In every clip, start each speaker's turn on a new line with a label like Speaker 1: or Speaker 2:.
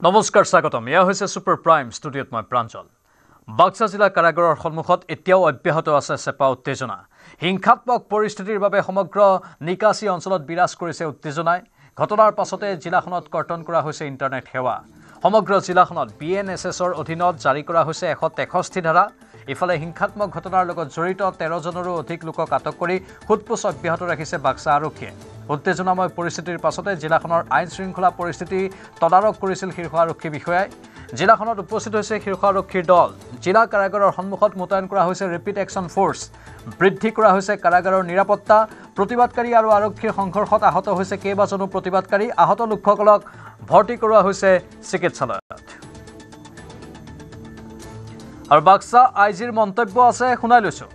Speaker 1: নমস্কাৰ স্বাগতম এয়া হৈছে সুপাৰ প্ৰাইম ষ্টুডিঅ'ত মই প্ৰাঞ্জল বাক্সা জিলা কাৰাগাৰৰ সন্মুখত এতিয়াও অব্যাহত আছে চেপা উত্তেজনা হিংসাত্মক পৰিস্থিতিৰ বাবে সমগ্ৰ নিকাসী অঞ্চলত বিৰাজ কৰিছে উত্তেজনাই ঘটনাৰ পাছতে জিলাখনত কৰ্তন কৰা হৈছে ইণ্টাৰনেট সেৱা সমগ্ৰ জিলাখনত বিএনএছএছৰ অধীনত জাৰি কৰা হৈছে 163 ধাৰা ইফালে হিংসাত্মক ঘটনাৰ লগত জড়িত 13 জনৰো অধিক লোকক আটক কৰি খুদপুছ অব্যাহত ৰাখিছে বাক্সা আৰক্ষীয়ে উত্তেজনাময় পৰিস্থিতিৰ পাছতে জিলাখনৰ আইন শৃংখলা পৰিস্থিতি তদাৰক কৰিছিল শীৰ্ষ আৰক্ষী বিষয়াই জিলাখনত উপস্থিত হৈছে শীৰ্ষ আৰক্ষীৰ দল জিলা কাৰাগাৰৰ সন্মুখত মোতায়েন কৰা হৈছে ৰেপিড একশ্যন ফ'ৰ্চ বৃদ্ধি কৰা হৈছে কাৰাগাৰৰ নিৰাপত্তা প্ৰতিবাদকাৰী আৰু আৰক্ষীৰ সংঘৰ্ষত আহত হৈছে কেইবাজনো প্ৰতিবাদকাৰী আহত লোকসকলক ভৰ্তি কৰোৱা হৈছে চিকিৎসালয়ত আৰু বাক্সা আইজিৰ মন্তব্য আছে শুনাই লৈছো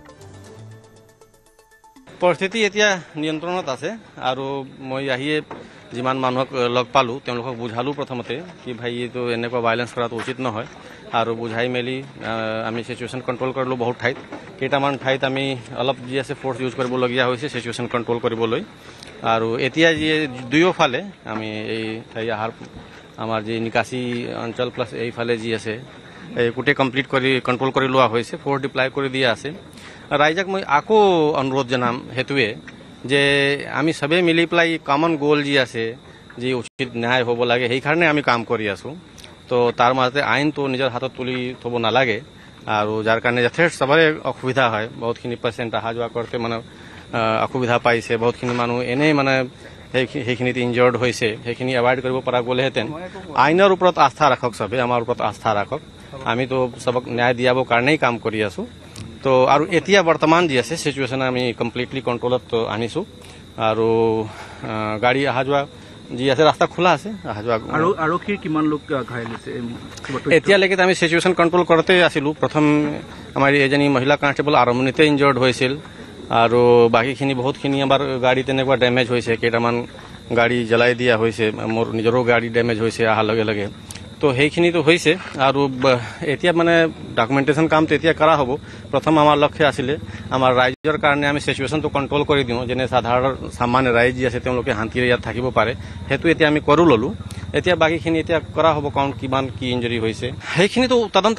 Speaker 2: পৰিস্থিতি এতিয়া নিয়ন্ত্ৰণত আছে আৰু মই আহিয়ে যিমান মানুহক লগ পালোঁ তেওঁলোকক বুজালোঁ প্ৰথমতে কি ভাই এইটো এনেকুৱা ভাইলেঞ্চ কৰাটো উচিত নহয় আৰু বুজাই মেলি আমি চিটুৱেশ্যন কণ্ট্ৰল কৰিলোঁ বহুত ঠাইত কেইটামান ঠাইত আমি অলপ যি আছে ফ'ৰ্চ ইউজ কৰিবলগীয়া হৈছে চিটুৱেশ্যন কণ্ট্ৰল কৰিবলৈ আৰু এতিয়া যি দুয়োফালে আমি এই ঠাই আমাৰ যি নিকাসী অঞ্চল প্লাছ এইফালে যি আছে এই গোটেই কমপ্লিট কৰি কণ্ট্ৰল কৰি লোৱা হৈছে ফ'ৰ্চ ডিপ্লাই কৰি দিয়া আছে ৰাইজক মই আকৌ অনুৰোধ জনাম হেতুৱে যে আমি সবেই মিলি পেলাই কমন গ'ল যি আছে যি উচিত ন্যায় হ'ব লাগে সেইকাৰণে আমি কাম কৰি আছোঁ তো তাৰ মাজতে আইনটো নিজৰ হাতত তুলি থ'ব নালাগে আৰু যাৰ কাৰণে যথেষ্ট চবৰে অসুবিধা হয় বহুতখিনি পেচেণ্ট অহা যোৱা কৰোঁতে মানে অসুবিধা পাইছে বহুতখিনি মানুহ এনেই মানে সেইখিনিত ইনজৰ্ড হৈছে সেইখিনি এভইড কৰিব পৰা গ'লেহেঁতেন আইনৰ ওপৰত আস্থা ৰাখক চবে আমাৰ ওপৰত আস্থা ৰাখক আমিতো চবক ন্যায় দিয়াবৰ কাৰণেই কাম কৰি আছোঁ তো আৰু এতিয়া বৰ্তমান যি আছে চিটুৱেশ্যন আমি কমপ্লিটলি কণ্ট্ৰলত আনিছোঁ আৰু গাড়ী অহা যোৱা যি আছে ৰাস্তা খোলা আছে অহা যোৱা
Speaker 3: আৰু আৰক্ষীৰ কিমান লোক ঘাইল হৈছে
Speaker 2: এতিয়ালৈকে আমি চিটুৱেশ্যন কণ্ট্ৰল কৰোঁতে আছিলোঁ প্ৰথম আমাৰ এজনী মহিলা কনষ্টেবল আৰম্ভণিতে ইনজৰ্ড হৈছিল আৰু বাকীখিনি বহুতখিনি আমাৰ গাড়ী তেনেকুৱা ডেমেজ হৈছে কেইটামান গাড়ী জ্বলাই দিয়া হৈছে মোৰ নিজৰো গাড়ী ডেমেজ হৈছে অহাৰ লগে লগে তো সেইখিনিতো হৈছে আৰু এতিয়া মানে ডকুমেণ্টেশ্যন কামটো এতিয়া কৰা হ'ব প্ৰথম আমাৰ লক্ষ্য আছিলে আমাৰ ৰাইজৰ কাৰণে আমি চিটুৱেশ্যনটো কণ্ট্ৰল কৰি দিওঁ যেনে সাধাৰণ সামান্য ৰাইজ যি আছে তেওঁলোকে শান্তিৰে ইয়াত থাকিব পাৰে সেইটো এতিয়া আমি কৰি ল'লোঁ এতিয়া বাকীখিনি এতিয়া কৰা হ'ব কাৰণ কিমান কি ইঞ্জৰি হৈছে সেইখিনিতো তদন্ত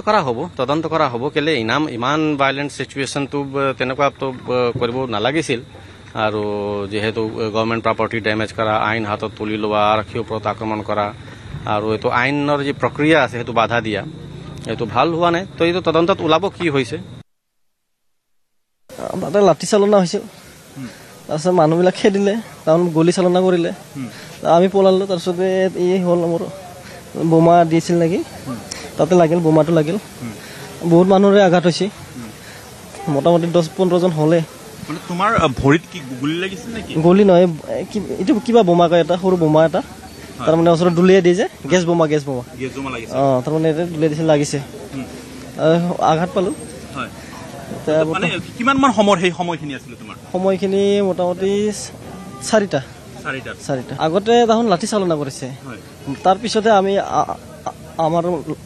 Speaker 2: কৰা হ'ব কেলৈ ইমান ভাইলেণ্ট চিটুৱেশ্যনটো তেনেকুৱাতো কৰিব নালাগিছিল আৰু যিহেতু গভৰ্ণমেণ্ট প্ৰপাৰ্টি ডেমেজ কৰা আইন হাতত তুলি লোৱা আৰক্ষীৰ ওপৰত আক্ৰমণ কৰা আৰু এইটো আইনৰ যি প্ৰক্ৰিয়া আছে সেইটো বাধা দিয়া এইটো ভাল হোৱা নাই তো এইটো তদন্তত ওলাব কি হৈছে
Speaker 4: তাতে লাঠি চালনা হৈছিল তাৰপিছত মানুহবিলাক খেদিলে তাৰমানে গলি চালনা কৰিলে আমি পলালোঁ তাৰপিছতে এই হ'ল মোৰ বোমা দিছিল নেকি তাতে লাগিল বোমাটো লাগিল বহুত মানুহৰে আঘাত হৈছে মোটামুটি 10-15 জন হ'লে
Speaker 3: তোমাৰ ভৰিত কি গুলি লাগিছিল নেকি
Speaker 4: গুলি নহয় এইটো কিবা বোমা কয় এটা সৰু বোমা এটা তাৰমানে ওচৰত দুলিয়াই দিয়ে যে গেছ বোমা
Speaker 3: লাগিছে
Speaker 4: তাৰমানে দুলিয়াই দিছিল লাগিছে আঘাত পালোঁ
Speaker 3: কিমান মান সময় সেই সময়খিনি আছিলে তোমাৰ
Speaker 4: সময়খিনি মোটামুটি 4টা আগতে তাহোন লাঠি চালনা কৰিছে তাৰপিছতে আমি আমাৰ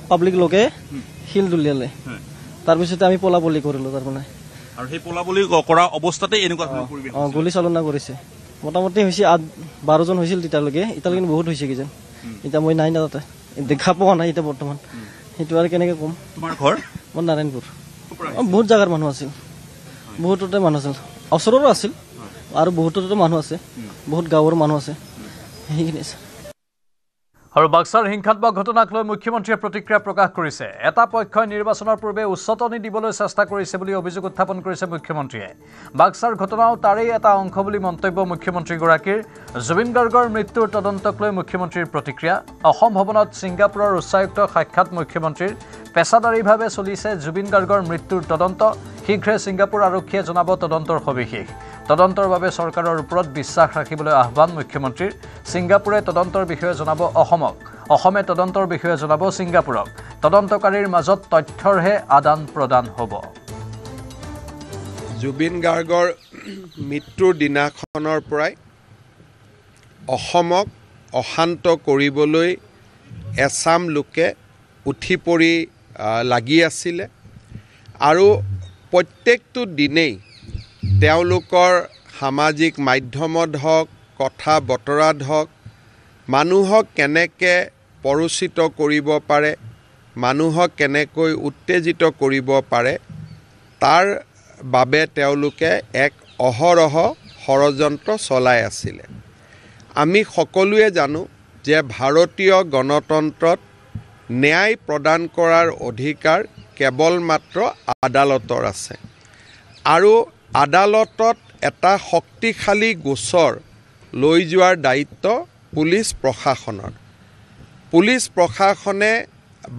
Speaker 4: পাব্লিক লোকে শিল দুলিয়ালে তাৰপিছতে আমি পলাবলি কৰিলোঁ তাৰমানে
Speaker 3: আৰু সেই পলাবলি কৰা অৱস্থাতে এনেকুৱা
Speaker 4: গুলি চালনা কৰিছে মোটামুটি হৈছে 12 জন হৈছিল তেতিয়ালৈকে এতিয়ালৈকে বহুত হৈছে কিজন এতিয়া মই নাই না তাতে দেখা পোৱা নাই এতিয়া বৰ্তমান সেইটো আৰু কেনেকৈ ক'ম
Speaker 3: তোমাৰ ঘৰ
Speaker 4: মোৰ নাৰায়ণপুৰ বহুত জাগাৰ মানুহ আছিল বহুততে মানুহ আছিল ওচৰৰো আছিল আৰু বহুততে মানুহ আছে বহুত গাঁৱৰ মানুহ আছে সেইখিনি আছে
Speaker 1: আৰু বাক্সাৰ হিংসাত্মক ঘটনাক লৈ মুখ্যমন্ত্ৰীয়ে প্ৰতিক্ৰিয়া প্ৰকাশ কৰিছে এটা পক্ষই নিৰ্বাচনৰ পূৰ্বে উচ্চতনি দিবলৈ চেষ্টা কৰিছে বুলি অভিযোগ উত্থাপন কৰিছে মুখ্যমন্ত্ৰীয়ে বাক্সাৰ ঘটনাও তাৰেই এটা অংশ বুলি মন্তব্য মুখ্যমন্ত্ৰীগৰাকীৰ জুবিন গাৰ্গৰ মৃত্যুৰ তদন্তক লৈ মুখ্যমন্ত্ৰীৰ প্ৰতিক্ৰিয়া অসম ভৱনত ছিংগাপুৰৰ উচ্চায়ুক্ত সাক্ষাৎ মুখ্যমন্ত্ৰীৰ পেছাদাৰীভাৱে চলিছে জুবিন গাৰ্গৰ মৃত্যুৰ তদন্ত শীঘ্ৰে ছিংগাপুৰ আৰক্ষীয়ে জনাব তদন্তৰ সবিশেষ তদন্তৰ বাবে চৰকাৰৰ ওপৰত বিশ্বাস ৰাখিবলৈ আহ্বান মুখ্যমন্ত্ৰীৰ ছিংগাপুৰে তদন্তৰ বিষয়ে জনাব অসমক অসমে তদন্তৰ বিষয়ে জনাব ছিংগাপুৰক তদন্তকাৰীৰ মাজত তথ্যৰহে আদান প্ৰদান হ'ব
Speaker 5: জুবিন গাৰ্গৰ মৃত্যুৰ দিনাখনৰ পৰাই অসমক অশান্ত কৰিবলৈ এছাম লোকে উঠি পৰি লাগি আছিলে আৰু প্ৰত্যেকটো দিনেই তেওঁলোকৰ সামাজিক মাধ্যমত হওক কথা বতৰাত হওক মানুহক কেনেকৈ পৰোচিত কৰিব পাৰে, মানুহক কেনেকৈ উত্তেজিত কৰিব পাৰে, তাৰ বাবে তেওঁলোকে এক অহৰহ ষড়যন্ত্ৰ চলাই আছিলে। আমি সকলোৱে জানো যে ভাৰতীয় গণতন্ত্ৰত ন্যায় প্ৰদান কৰাৰ অধিকাৰ কেৱল মাত্ৰ আদালতৰ আছে আৰু আদালতত এটা শক্তিশালী গোচৰ লৈ যোৱাৰ দায়িত্ব পুলিচ প্ৰশাসনৰ। পুলিচ প্ৰশাসনে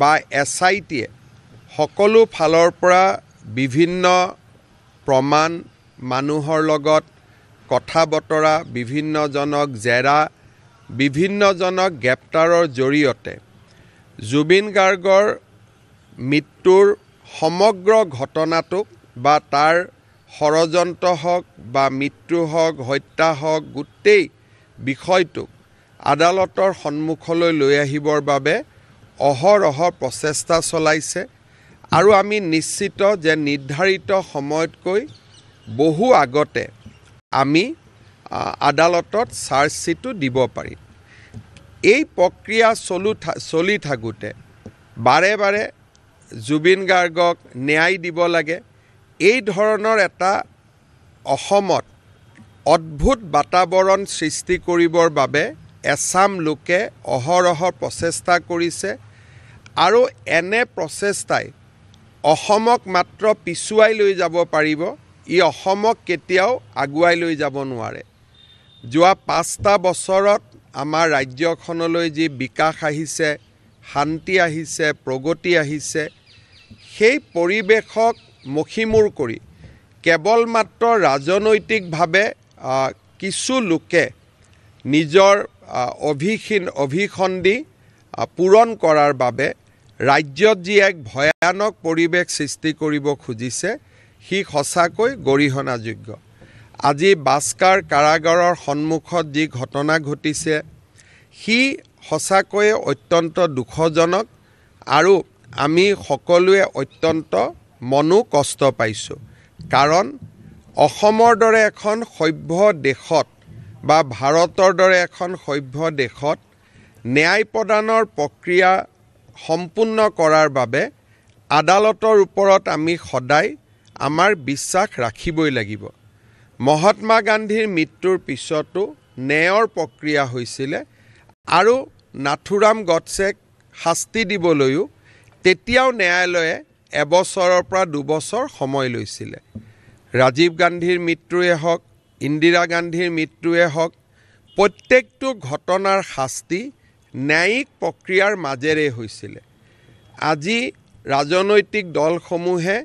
Speaker 5: বা SITয়ে সকলো ফালৰ পৰা বিভিন্ন প্ৰমাণ, মানুহৰ লগত কথা বতৰা, বিভিন্নজনক জেৰা, বিভিন্নজনক গ্ৰেপ্তাৰৰ জৰিয়তে জুবিন গাৰ্গৰ মৃত্যুৰ সমগ্ৰ ঘটনাটোক বা তাৰ ষড়যন্ত্ৰ হওক বা মৃত্যু হওক, হত্যা হওক, গোটেই বিষয়টোক আদালতৰ সন্মুখলৈ লৈ আহিবৰ বাবে অহৰহ প্ৰচেষ্টা চলাইছে আৰু আমি নিশ্চিত যে নিৰ্ধাৰিত সময়তকৈ বহু আগতে আমি আদালতত চাৰ্জশ্বিটো দিব পাৰিম। এই প্ৰক্ৰিয়া চলি থাকোঁতে বাৰে বাৰে জুবিন গাৰ্গক ন্যায় দিব লাগে, এই ধৰণৰ এটা অসমত অদ্ভুত বাতাবৰণ সৃষ্টি কৰিবৰ বাবে এছাম লোকে অহৰহ প্ৰচেষ্টা কৰিছে আৰু এনে প্ৰচেষ্টাই অসমক মাত্ৰ পিছুৱাই লৈ যাব পাৰিব, ই অসমক কেতিয়াও আগুৱাই লৈ যাব নোৱাৰে। যোৱা 5টা বছৰত আমাৰ ৰাজ্যখনলৈ যি বিকাশ আহিছে, শান্তি আহিছে, প্ৰগতি আহিছে, সেই পৰিৱেশক মষিমূৰ কৰি কেৱল মাত্ৰ ৰাজনৈতিকভাৱে কিছু লোকে নিজৰ অভিসন্ধি পূৰণ কৰাৰ বাবে ৰাজ্যত যি এক ভয়ানক পৰিৱেশ সৃষ্টি কৰিব খুজিছে, সি সঁচাকৈ গৰিহণাযোগ্য। আজি বাস্কাৰ কাৰাগাৰৰ সন্মুখত যি ঘটনা ঘটিছে, সি সঁচাকৈয়ে অত্যন্ত দুখজনক আৰু আমি সকলোৱে অত্যন্ত মনো কষ্ট পাইছোঁ। কাৰণ অসমৰ দৰে এখন সভ্য দেশত বা ভাৰতৰ দৰে এখন সভ্য দেশত ন্যায় প্ৰদানৰ প্ৰক্ৰিয়া সম্পূৰ্ণ কৰাৰ বাবে আদালতৰ ওপৰত আমি সদায় আমাৰ বিশ্বাস ৰাখিবই লাগিব। মহাত্মা গান্ধীৰ মৃত্যুৰ পিছতো ন্যায়ৰ প্ৰক্ৰিয়া হৈছিলে আৰু নাথুৰাম গডছেক শাস্তি দিবলৈও তেতিয়াও ন্যায়ালয়ে 1 বছৰৰ পৰা 2 বছৰ সময় লৈছিলে। ৰাজীৱ গান্ধীৰ মৃত্যুৱে হওক, ইন্দিৰা গান্ধীৰ মৃত্যুৱে হওক, প্ৰত্যেকটো ঘটনাৰ শাস্তি ন্যায়িক প্ৰক্ৰিয়াৰ মাজেৰে হৈছিলে। আজি ৰাজনৈতিক দলসমূহে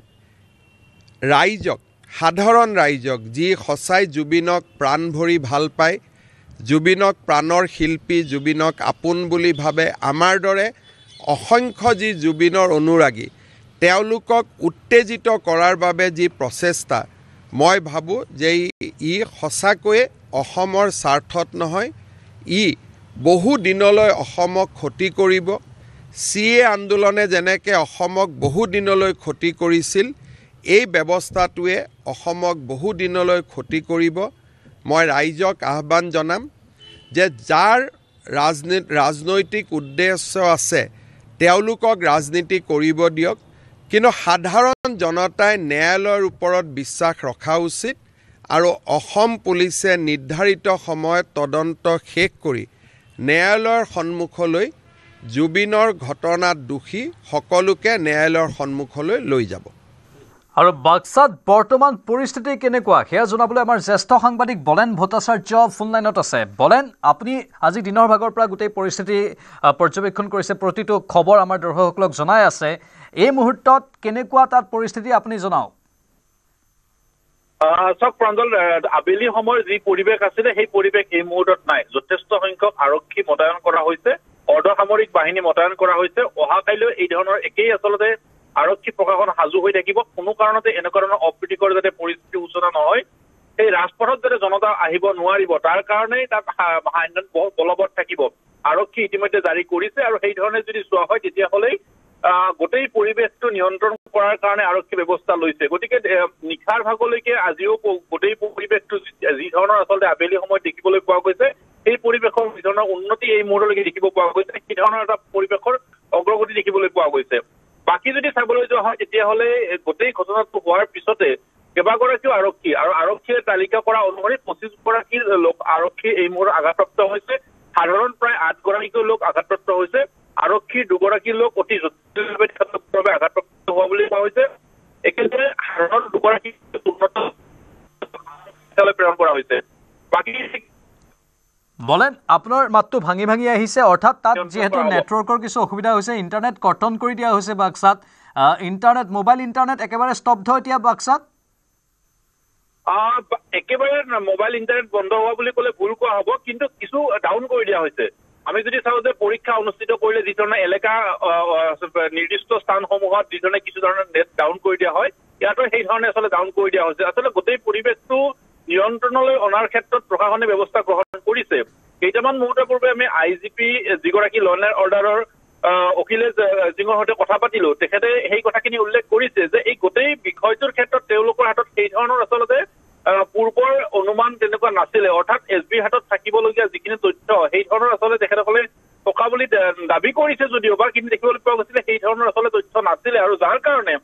Speaker 5: ৰাইজক, সাধাৰণ ৰাইজক, যি সঁচাই জুবিনক প্ৰাণ ভৰি ভাল পায়, জুবিনক প্ৰাণৰ শিল্পী, জুবিনক আপোন বুলি ভাবে, আমাৰ দৰে অসংখ্য যি জুবিনৰ অনুৰাগী, তেওঁলোকক উত্তেজিত কৰাৰ বাবে যি প্ৰচেষ্টা, মই ভাবোঁ যে ই সঁচাকৈয়ে অসমৰ স্বাৰ্থত নহয়, ই বহু দিনলৈ অসমক ক্ষতি কৰিব। CA আন্দোলনে যেনেকৈ অসমক বহু দিনলৈ ক্ষতি কৰিছিল, এই ব্যৱস্থাটোৱে অসমক বহু দিনলৈ ক্ষতি কৰিব। মই ৰাইজক আহ্বান জনাম যে যাৰ ৰাজনৈতিক উদ্দেশ্য আছে তেওঁলোকক ৰাজনীতি কৰিব দিয়ক, কিন্তু সাধাৰণ জনতাই ন্যায়ালয়ৰ ওপৰত বিশ্বাস ৰখা উচিত আৰু অসম পুলিচে নিৰ্ধাৰিত সময়ত তদন্ত শেষ কৰি ন্যায়ালয়ৰ সন্মুখলৈ জুবিনৰ ঘটনাত দোষী সকলোকে ন্যায়ালয়ৰ সন্মুখলৈ লৈ যাব।
Speaker 1: আৰু বাক্সাত বৰ্তমান পৰিস্থিতি কেনেকুৱা সেয়া জনাবলৈ আমাৰ জ্যেষ্ঠ সাংবাদিক বলেন ভট্টাচাৰ্য ফোনলাইনত আছে। বলেন, আপুনি আজি দিনৰ ভাগৰ পৰা গোটেই পৰিস্থিতি পৰ্যবেক্ষণ কৰিছে, প্ৰতিটো খবৰ আমাৰ দৰ্শকসকলক জনাই আছে। এই মুহূৰ্তত কেনেকুৱা তাত পৰিস্থিতি আপুনি জনাওক।
Speaker 6: চাওক প্ৰাঞ্জল, আবেলি সময়ৰ যি পৰিৱেশ আছিলে সেই পৰিৱেশ এই মুহূৰ্তত নাই। যথেষ্ট সংখ্যক আৰক্ষী মোতায়েন কৰা হৈছে, অৰ্ধসামৰিক বাহিনী মোতায়েন কৰা হৈছে। অহাকাইলৈ এই ধৰণৰ একেই আচলতে আৰক্ষী প্ৰশাসন সাজু হৈ থাকিব। কোনো কাৰণতে এনেকুৱা ধৰণৰ অপ্ৰীতিকৰ যাতে পৰিস্থিতি সূচনা নহয়, সেই ৰাজপথত যাতে জনতা আহিব নোৱাৰিব, তাৰ কাৰণেই তাত আইন বলবৎ থাকিব। আৰক্ষী ইতিমধ্যে জাৰি কৰিছে আৰু সেই ধৰণে যদি চোৱা হয় তেতিয়াহ'লে গোটেই পৰিৱেশটো নিয়ন্ত্ৰণ কৰাৰ কাৰণে আৰক্ষী ব্যৱস্থা লৈছে। গতিকে নিশাৰ ভাগলৈকে আজিও গোটেই পৰিৱেশটো যি ধৰণৰ আচলতে আবেলি সময়ত দেখিবলৈ পোৱা গৈছে, সেই পৰিৱেশৰ যি ধৰণৰ উন্নতি এই মুহূৰ্তলৈকে দেখিব পোৱা গৈছে, সেই ধৰণৰ এটা পৰিৱেশৰ অগ্ৰগতি দেখিবলৈ পোৱা গৈছে। বাকী যদি চাবলৈ যোৱা হয় তেতিয়াহ'লে গোটেই ঘটনাটো হোৱাৰ পিছতে কেইবাগৰাকীও আৰক্ষী আৰু আৰক্ষীয়ে তালিকা কৰা অনুসৰি 25 গৰাকী লোক আৰক্ষী এই মুহূৰ্তত আঘাতপ্ৰাপ্ত হৈছে। সাধাৰণ প্ৰায় 8 গৰাকীও লোক আঘাতপ্ৰাপ্ত হৈছে। আৰক্ষীৰ 2 গৰাকী লোক অতি জটিলভাৱে আঘাতপ্ৰাপ্ত হোৱা বুলি কোৱা হৈছে। একেদৰে সাধাৰণ 2 গৰাকী উন্নত প্ৰেৰণ কৰা হৈছে। বাকী
Speaker 1: বলেন আপোনাৰ মাতটো ভাঙি ভাঙি আহিছে, অৰ্থাৎ তাত যিহেতু নেটৱৰ্কৰ কিছু অসুবিধা হৈছে, ইণ্টাৰনেট কৰ্তন কৰি দিয়া হৈছে বাক্সাত। মোবাইল ইণ্টাৰনেট একেবাৰে স্তব্ধ এতিয়া বাক্সাত।
Speaker 6: একেবাৰে মোবাইল ইণ্টাৰনেট বন্ধ হোৱা বুলি ক'লে ভুল কোৱা হ'ব, কিন্তু কিছু ডাউন কৰি দিয়া হৈছে। আমি যদি চাওঁ যে পৰীক্ষা অনুষ্ঠিত কৰিলে যি ধৰণে এলেকা নিৰ্দিষ্ট স্থানসমূহত যি ধৰণে কিছু ধৰণৰ নেট ডাউন কৰি দিয়া হয়, ইয়াতো সেই ধৰণে আচলতে ডাউন কৰি দিয়া হৈছে। আচলতে গোটেই পৰিৱেশটো নিয়ন্ত্ৰণলৈ অনাৰ ক্ষেত্ৰত প্ৰশাসনে ব্যৱস্থা গ্ৰহণ কৰিছে। কেইটামান মুহূৰ্তৰ পূৰ্বে আমি IGP যিগৰাকী ল এণ্ড অৰ্ডাৰৰ অখিলেশ সিঙৰ সৈতে কথা পাতিলো। তেখেতে সেই কথাখিনি উল্লেখ কৰিছে যে এই গোটেই বিষয়টোৰ ক্ষেত্ৰত তেওঁলোকৰ হাতত সেই ধৰণৰ আচলতে পূৰ্বৰ অনুমান তেনেকুৱা নাছিলে, অৰ্থাৎ SBৰ হাতত থাকিবলগীয়া যিখিনি তথ্য সেই ধৰণৰ আচলতে তেখেতসকলে থকা বুলি দাবী কৰিছে যদিও বা, কিন্তু দেখিবলৈ পোৱা গৈছিলে সেই ধৰণৰ আচলতে তথ্য নাছিলে। আৰু যাৰ কাৰণে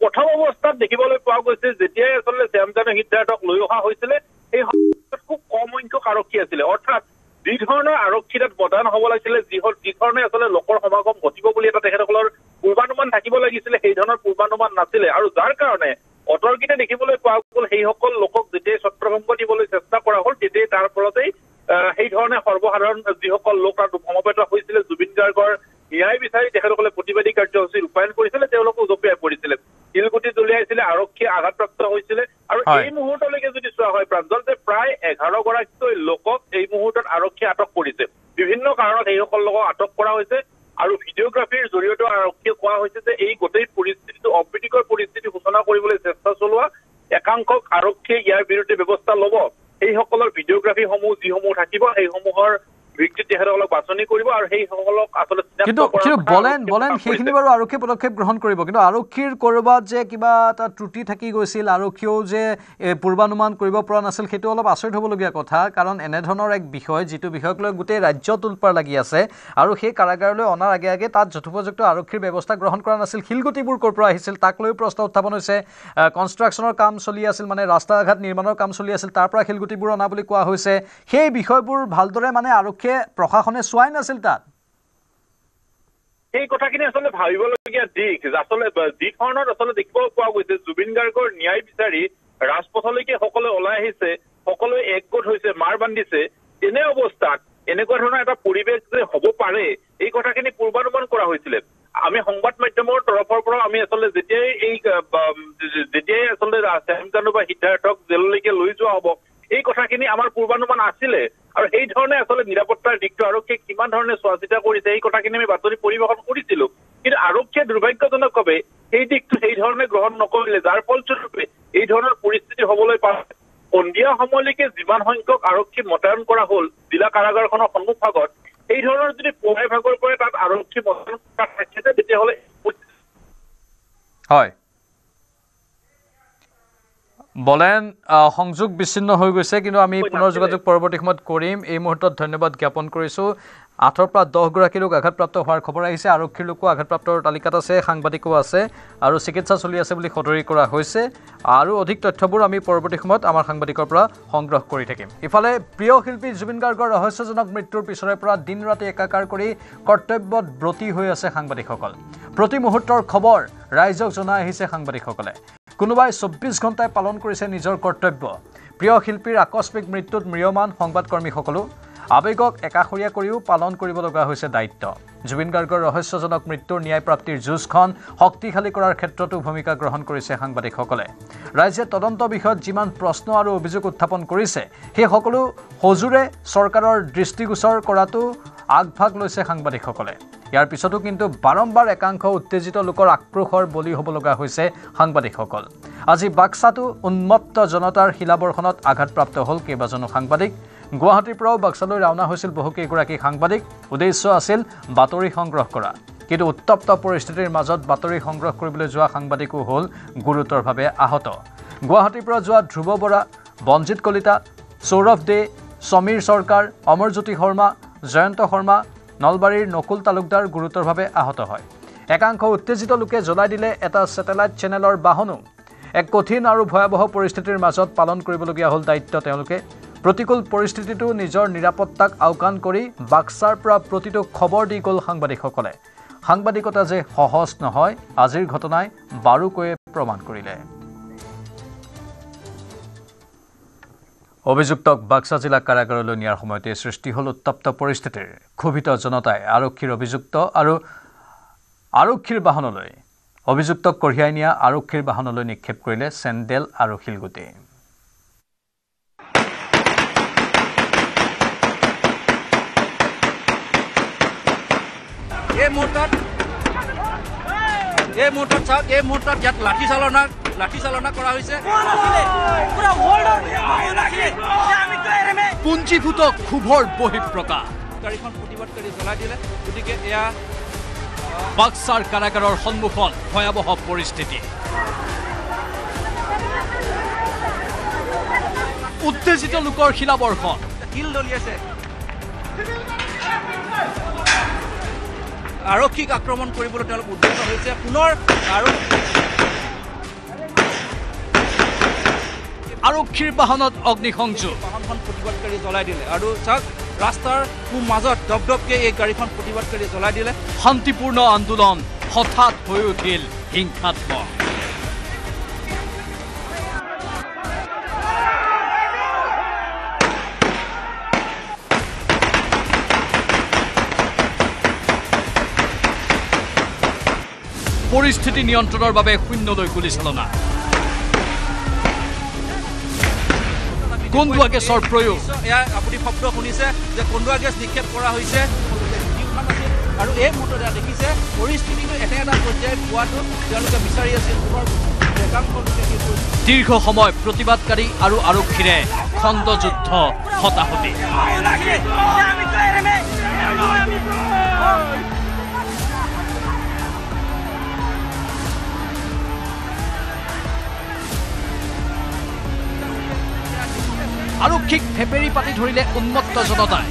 Speaker 6: প্ৰথম অৱস্থাত দেখিবলৈ পোৱা গৈছে যেতিয়াই আচলতে শ্যামজানু সিদ্ধাৰ্থক লৈ অহা হৈছিলে, সেই সময়ত খুব কম সংখ্যক আৰক্ষী আছিলে। অৰ্থাৎ যি ধৰণৰ আৰক্ষী তাত প্ৰদান হ'ব লাগিছিলে, যি ধৰণে আচলতে লোকৰ সমাগম ঘটিব বুলি এটা তেখেতসকলৰ পূৰ্বানুমান থাকিব লাগিছিলে, সেই ধৰণৰ পূৰ্বানুমান নাছিলে। আৰু যাৰ কাৰণে অতৰ্কিতে দেখিবলৈ পোৱা গ'ল সেইসকল লোকক যেতিয়াই ছত্ৰভংগ দিবলৈ চেষ্টা কৰা হ'ল, তেতিয়াই তাৰ ফলতেই সেই ধৰণে সৰ্বসাধাৰণ যিসকল লোক তাত সমবেত হৈছিলে, জুবিন গাৰ্গৰ ন্যায় বিচাৰি তেখেতসকলে প্ৰতিবাদী কাৰ্যসূচী ৰূপায়ণ কৰিছিলে, তেওঁলোকো জঁপিয়াই পৰিছিলে, শিলগুটি দলিয়াইছিলে, আৰক্ষীয়ে আঘাতপ্ৰাপ্ত হৈছিলে। আৰু এই মুহূৰ্তলৈকে যদি চোৱা হয় প্ৰাঞ্জল, যে প্ৰায় 11 গৰাকীকৈ লোকক এই মুহূৰ্তত আৰক্ষীয়ে আটক কৰিছে। বিভিন্ন কাৰণত সেইসকল লোকক আটক কৰা হৈছে আৰু ভিডিঅ'গ্ৰাফীৰ জৰিয়তে আৰক্ষীয়ে কোৱা হৈছে যে এই গোটেই পৰিস্থিতিটো অপ্ৰীতিকৰ পৰিস্থিতি সূচনা কৰিবলৈ চেষ্টা চলোৱা একাংশক আৰক্ষীয়ে ইয়াৰ বিৰুদ্ধে ব্যৱস্থা ল'ব। সেইসকলৰ ভিডিঅ'গ্ৰাফীসমূহ যিসমূহ থাকিব সেইসমূহৰ ভিত্তিত তেখেতসকলক বাছনি কৰিব আৰু সেইসকলক আচলতে
Speaker 1: কিন্তু বলেন সেইখিনি বাৰু আৰক্ষীয়ে পদক্ষেপ গ্ৰহণ কৰিব, কিন্তু আৰক্ষীৰ ক'ৰবাত যে কিবা এটা ত্ৰুটি থাকি গৈছিল, আৰক্ষীয়েও যে পূৰ্বানুমান কৰিব পৰা নাছিল, সেইটো অলপ আচৰিত হ'বলগীয়া কথা। কাৰণ এনেধৰণৰ এক বিষয় যিটো বিষয়ক লৈ গোটেই ৰাজ্য তোলপাৰ লাগি আছে আৰু সেই কাৰাগাৰলৈ অনাৰ আগে আগে তাত যথোপযুক্ত আৰক্ষীৰ ব্যৱস্থা গ্ৰহণ কৰা নাছিল। শিলগুটিবোৰ ক'ৰ পৰা আহিছিল তাক লৈ প্ৰশ্ন উত্থাপন হৈছে। কনষ্ট্ৰাকশ্যনৰ কাম চলি আছিল, মানে ৰাস্তা ঘাট নিৰ্মাণৰ কাম চলি আছিল, তাৰ পৰা শিলগুটিবোৰ অনা বুলি কোৱা হৈছে। সেই বিষয়বোৰ ভালদৰে মানে আৰক্ষীয়ে প্ৰশাসনে চোৱাই নাছিল তাত।
Speaker 6: এই কথাখিনি আচলতে ভাবিবলগীয়া দিশ। আচলতে যি ধৰণত আচলতে দেখিব পোৱা গৈছে, জুবিন গাৰ্গৰ ন্যায় বিচাৰি ৰাজপথলৈকে সকলোৱে ওলাই আহিছে, সকলোৱে একগোট হৈছে, মাৰ বান্ধিছে। তেনে অৱস্থাত এনেকুৱা ধৰণৰ এটা পৰিৱেশ যে হ'ব পাৰে, এই কথাখিনি পূৰ্বানুমান কৰা হৈছিলে। আমি সংবাদ মাধ্যমৰ তৰফৰ পৰা আমি আচলতে যেতিয়াই আচলতে শ্যামজানু বা সিদ্ধাৰ্থক জেললৈকে লৈ যোৱা হ'ব, এই কথাখিনি আমাৰ পূৰ্বানুমান আছিলে। আৰু সেই ধৰণে আচলতে নিৰাপত্তাৰ দিশটো আৰক্ষীয়ে কিমান ধৰণে চোৱা চিতা কৰিছে এই কথাখিনি আমি বাতৰি পৰিৱেশন কৰিছিলো। কিন্তু আৰক্ষীয়ে দুৰ্ভাগ্যজনকভাৱে সেই দিশটো সেই ধৰণে গ্ৰহণ নকৰিলে, যাৰ ফলস্বৰূপে এই ধৰণৰ পৰিস্থিতি হ'বলৈ পাৰে। সন্ধিয়া সময়লৈকে যিমান সংখ্যক আৰক্ষী মোতায়েন কৰা হ'ল জিলা কাৰাগাৰখনৰ সন্মুখভাগত, এই ধৰণৰ যদি পুৱাই ভাগৰ পৰা তাত আৰক্ষী মোতায়েন কৰা থাকে তেতিয়াহ'লে
Speaker 1: হয় বলেন সংযোগ বিচ্ছিন্ন হৈ গৈছে, কিন্তু আমি পুনৰ যোগাযোগ পৰৱৰ্তী সময়ত কৰিম। এই মুহূৰ্তত ধন্যবাদ জ্ঞাপন কৰিছোঁ। 8ৰ পৰা 10 গৰাকী লোক আঘাতপ্ৰাপ্ত হোৱাৰ খবৰ আহিছে। আৰক্ষীৰ লোকো আঘাতপ্ৰাপ্তৰ তালিকাত আছে, সাংবাদিকো আছে আৰু চিকিৎসা চলি আছে বুলি সদৰি কৰা হৈছে। আৰু অধিক তথ্যবোৰ আমি পৰৱৰ্তী সময়ত আমাৰ সাংবাদিকৰ পৰা সংগ্ৰহ কৰি থাকিম। ইফালে প্ৰিয় শিল্পী জুবিন গাৰ্গৰ ৰহস্যজনক মৃত্যুৰ পিছৰে পৰা দিন ৰাতি একাকাৰ কৰি কৰ্তব্যত ব্ৰতী হৈ আছে সাংবাদিকসকল। প্ৰতি মুহূৰ্তৰ খবৰ ৰাইজক জনাই আহিছে সাংবাদিকসকলে। কোনোবাই 24 ঘণ্টাই পালন কৰিছে নিজৰ কৰ্তব্য। প্ৰিয় শিল্পীৰ আকস্মিক মৃত্যুত ম্ৰিয়মান সংবাদকৰ্মীসকলো। আৱেগক একাষৰীয়া কৰিও পালন কৰিব লগা হৈছে দায়িত্ব। জুবিন গাৰ্গৰ ৰহস্যজনক মৃত্যুৰ ন্যায় প্ৰাপ্তিৰ যুঁজখন শক্তিশালী কৰাৰ ক্ষেত্ৰতো ভূমিকা গ্ৰহণ কৰিছে সাংবাদিকসকলে। ৰাইজে তদন্ত বিষয়ত যিমান প্ৰশ্ন আৰু অভিযোগ উত্থাপন কৰিছে, সেই সকলো সজোৰে চৰকাৰৰ দৃষ্টিগোচৰ কৰাটো আগভাগ লৈছে সাংবাদিকসকলে। ইয়াৰ পিছতো কিন্তু বাৰম্বাৰ একাংশ উত্তেজিত লোকৰ আক্ৰোশৰ বলি হ'ব লগা হৈছে সাংবাদিকসকল। আজি বাক্সাতো উন্মত্ত জনতাৰ শিলাবৰ্ষণত আঘাতপ্ৰাপ্ত হ'ল কেইবাজনো সাংবাদিক। গুৱাহাটীৰ পৰাও বাক্সালৈ ৰাওনা হৈছিল বহুকেইগৰাকী সাংবাদিক। উদ্দেশ্য আছিল বাতৰি সংগ্ৰহ কৰা, কিন্তু উত্তপ্ত পৰিস্থিতিৰ মাজত বাতৰি সংগ্ৰহ কৰিবলৈ যোৱা সাংবাদিকো হ'ল গুৰুতৰভাৱে আহত। গুৱাহাটীৰ পৰা যোৱা ধ্ৰুৱ বৰা, বনজিৎ কলিতা, সৌৰভ দে, সমীৰ চৰকাৰ, অমৰজ্যোতি শৰ্মা, জয়ন্ত শৰ্মা, নলবাৰীৰ নকুল তালুকদাৰ গুৰুতৰভাৱে আহত হয়। একাংশ উত্তেজিত লোকে জ্বলাই দিলে এটা ছেটেলাইট চেনেলৰ বাহনো। এক কঠিন আৰু ভয়াৱহ পৰিস্থিতিৰ মাজত পালন কৰিবলগীয়া হ'ল দায়িত্ব তেওঁলোকে। প্ৰতিকূল পৰিস্থিতিটো নিজৰ নিৰাপত্তাক আওকাণ কৰি বাক্সাৰ পৰা প্ৰতিটো খবৰ দি গ'ল সাংবাদিকসকলে। সাংবাদিকতা যে সহজ নহয়, আজিৰ ঘটনাই বাৰুকৈয়ে প্ৰমাণ কৰিলে। অভিযুক্তক বাক্সা জিলা কাৰাগাৰলৈ নিয়াৰ সময়তে সৃষ্টি হ'ল উত্তপ্ত পৰিস্থিতিৰ। ক্ষোভিত জনতাই আৰক্ষীৰ বাহনলৈ অভিযুক্তক কঢ়িয়াই নিয়া আৰক্ষীৰ বাহনলৈ নিক্ষেপ কৰিলে চেণ্ডেল আৰু শিলগুটি।
Speaker 7: এই মুহূৰ্তত চাওক, এই মুহূৰ্তত ইয়াত লাঠি চালনা কৰা হৈছে।
Speaker 1: পুঞ্জীভূত ক্ষোভৰ বহিঃপ্ৰকাশ।
Speaker 7: গাড়ীখন প্ৰতিবাদকাৰী জ্বলাই দিলে। গতিকে এয়া
Speaker 1: বাক্সাৰ কাৰাগাৰৰ সন্মুখত ভয়াৱহ পৰিস্থিতি। উত্তেজিত লোকৰ শিলাবৰ্ষণ।
Speaker 7: শিল দলিয়াইছে। আৰক্ষীক আক্ৰমণ কৰিবলৈ তেওঁলোক উদ্যত হৈছে। পুনৰ
Speaker 1: আৰক্ষীৰ বাহনত অগ্নিসংযোগ।
Speaker 7: বাহনখন প্ৰতিবাদকাৰী জ্বলাই দিলে। আৰু চাওক, ৰাস্তাৰ মাজত দপদপকে এই গাড়ীখন প্ৰতিবাদকাৰী জ্বলাই দিলে।
Speaker 1: শান্তিপূৰ্ণ আন্দোলন হঠাৎ হৈ উঠিল হিংসাত্মক। পৰিস্থিতি নিয়ন্ত্ৰণৰ বাবে শূন্যলৈ গুলীচালনা। কন্দুৱা গেছৰ প্ৰয়োগ।
Speaker 7: এয়া আপুনি শব্দ শুনিছে যে কন্দুৱা গেছ নিক্ষেপ কৰা হৈছে। আৰু এই মুহূৰ্তত দেখিছে পৰিস্থিতিটো এনে এটা পৰ্যায়ত পোৱাটো তেওঁলোকে বিচাৰি আছিল।
Speaker 1: দীৰ্ঘ সময় প্ৰতিবাদকাৰী আৰু আৰক্ষীৰে খণ্ডযুদ্ধ হতাহতি। আৰক্ষীক ফেপেৰি পাতি ধৰিলে উন্মত্ত জনতাই।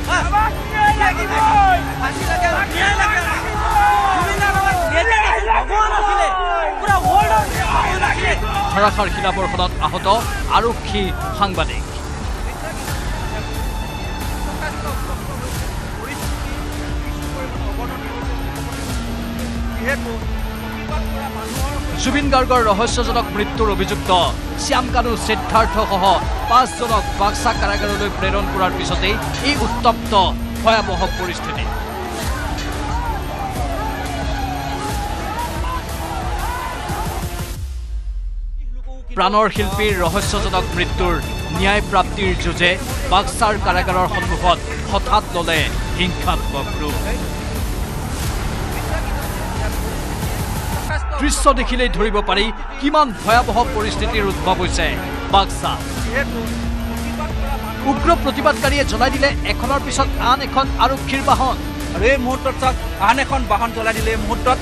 Speaker 1: ধাৰাসাৰ শিলাবৰ্ষণত আহত আৰক্ষী সাংবাদিক। জুবিন গাৰ্গৰ ৰহস্যজনক মৃত্যুৰ অভিযুক্ত শ্যামকানু সিদ্ধাৰ্থসহ 5 জনক বাক্সা কাৰাগাৰলৈ প্ৰেৰণ কৰাৰ পিছতেই এই উত্তপ্ত ভয়াৱহ পৰিস্থিতি। প্ৰাণৰ শিল্পীৰ ৰহস্যজনক মৃত্যুৰ ন্যায় প্ৰাপ্তিৰ যুঁজে বাক্সাৰ কাৰাগাৰৰ সন্মুখত হঠাৎ ল'লে হিংসাত্মক ৰূপ। দৃশ্য দেখিলেই ধৰিব পাৰি কিমান ভয়াৱহ পৰিস্থিতিৰ উদ্ভৱ হৈছে বাক্সা। উগ্ৰ প্ৰতিবাদকাৰীয়ে জ্বলাই দিলে এখনৰ পিছত আন এখন আৰক্ষীৰ বাহন।
Speaker 7: আৰু এই মুহূৰ্তত চাওক, আন এখন বাহন জ্বলাই দিলে। এই মুহূৰ্তত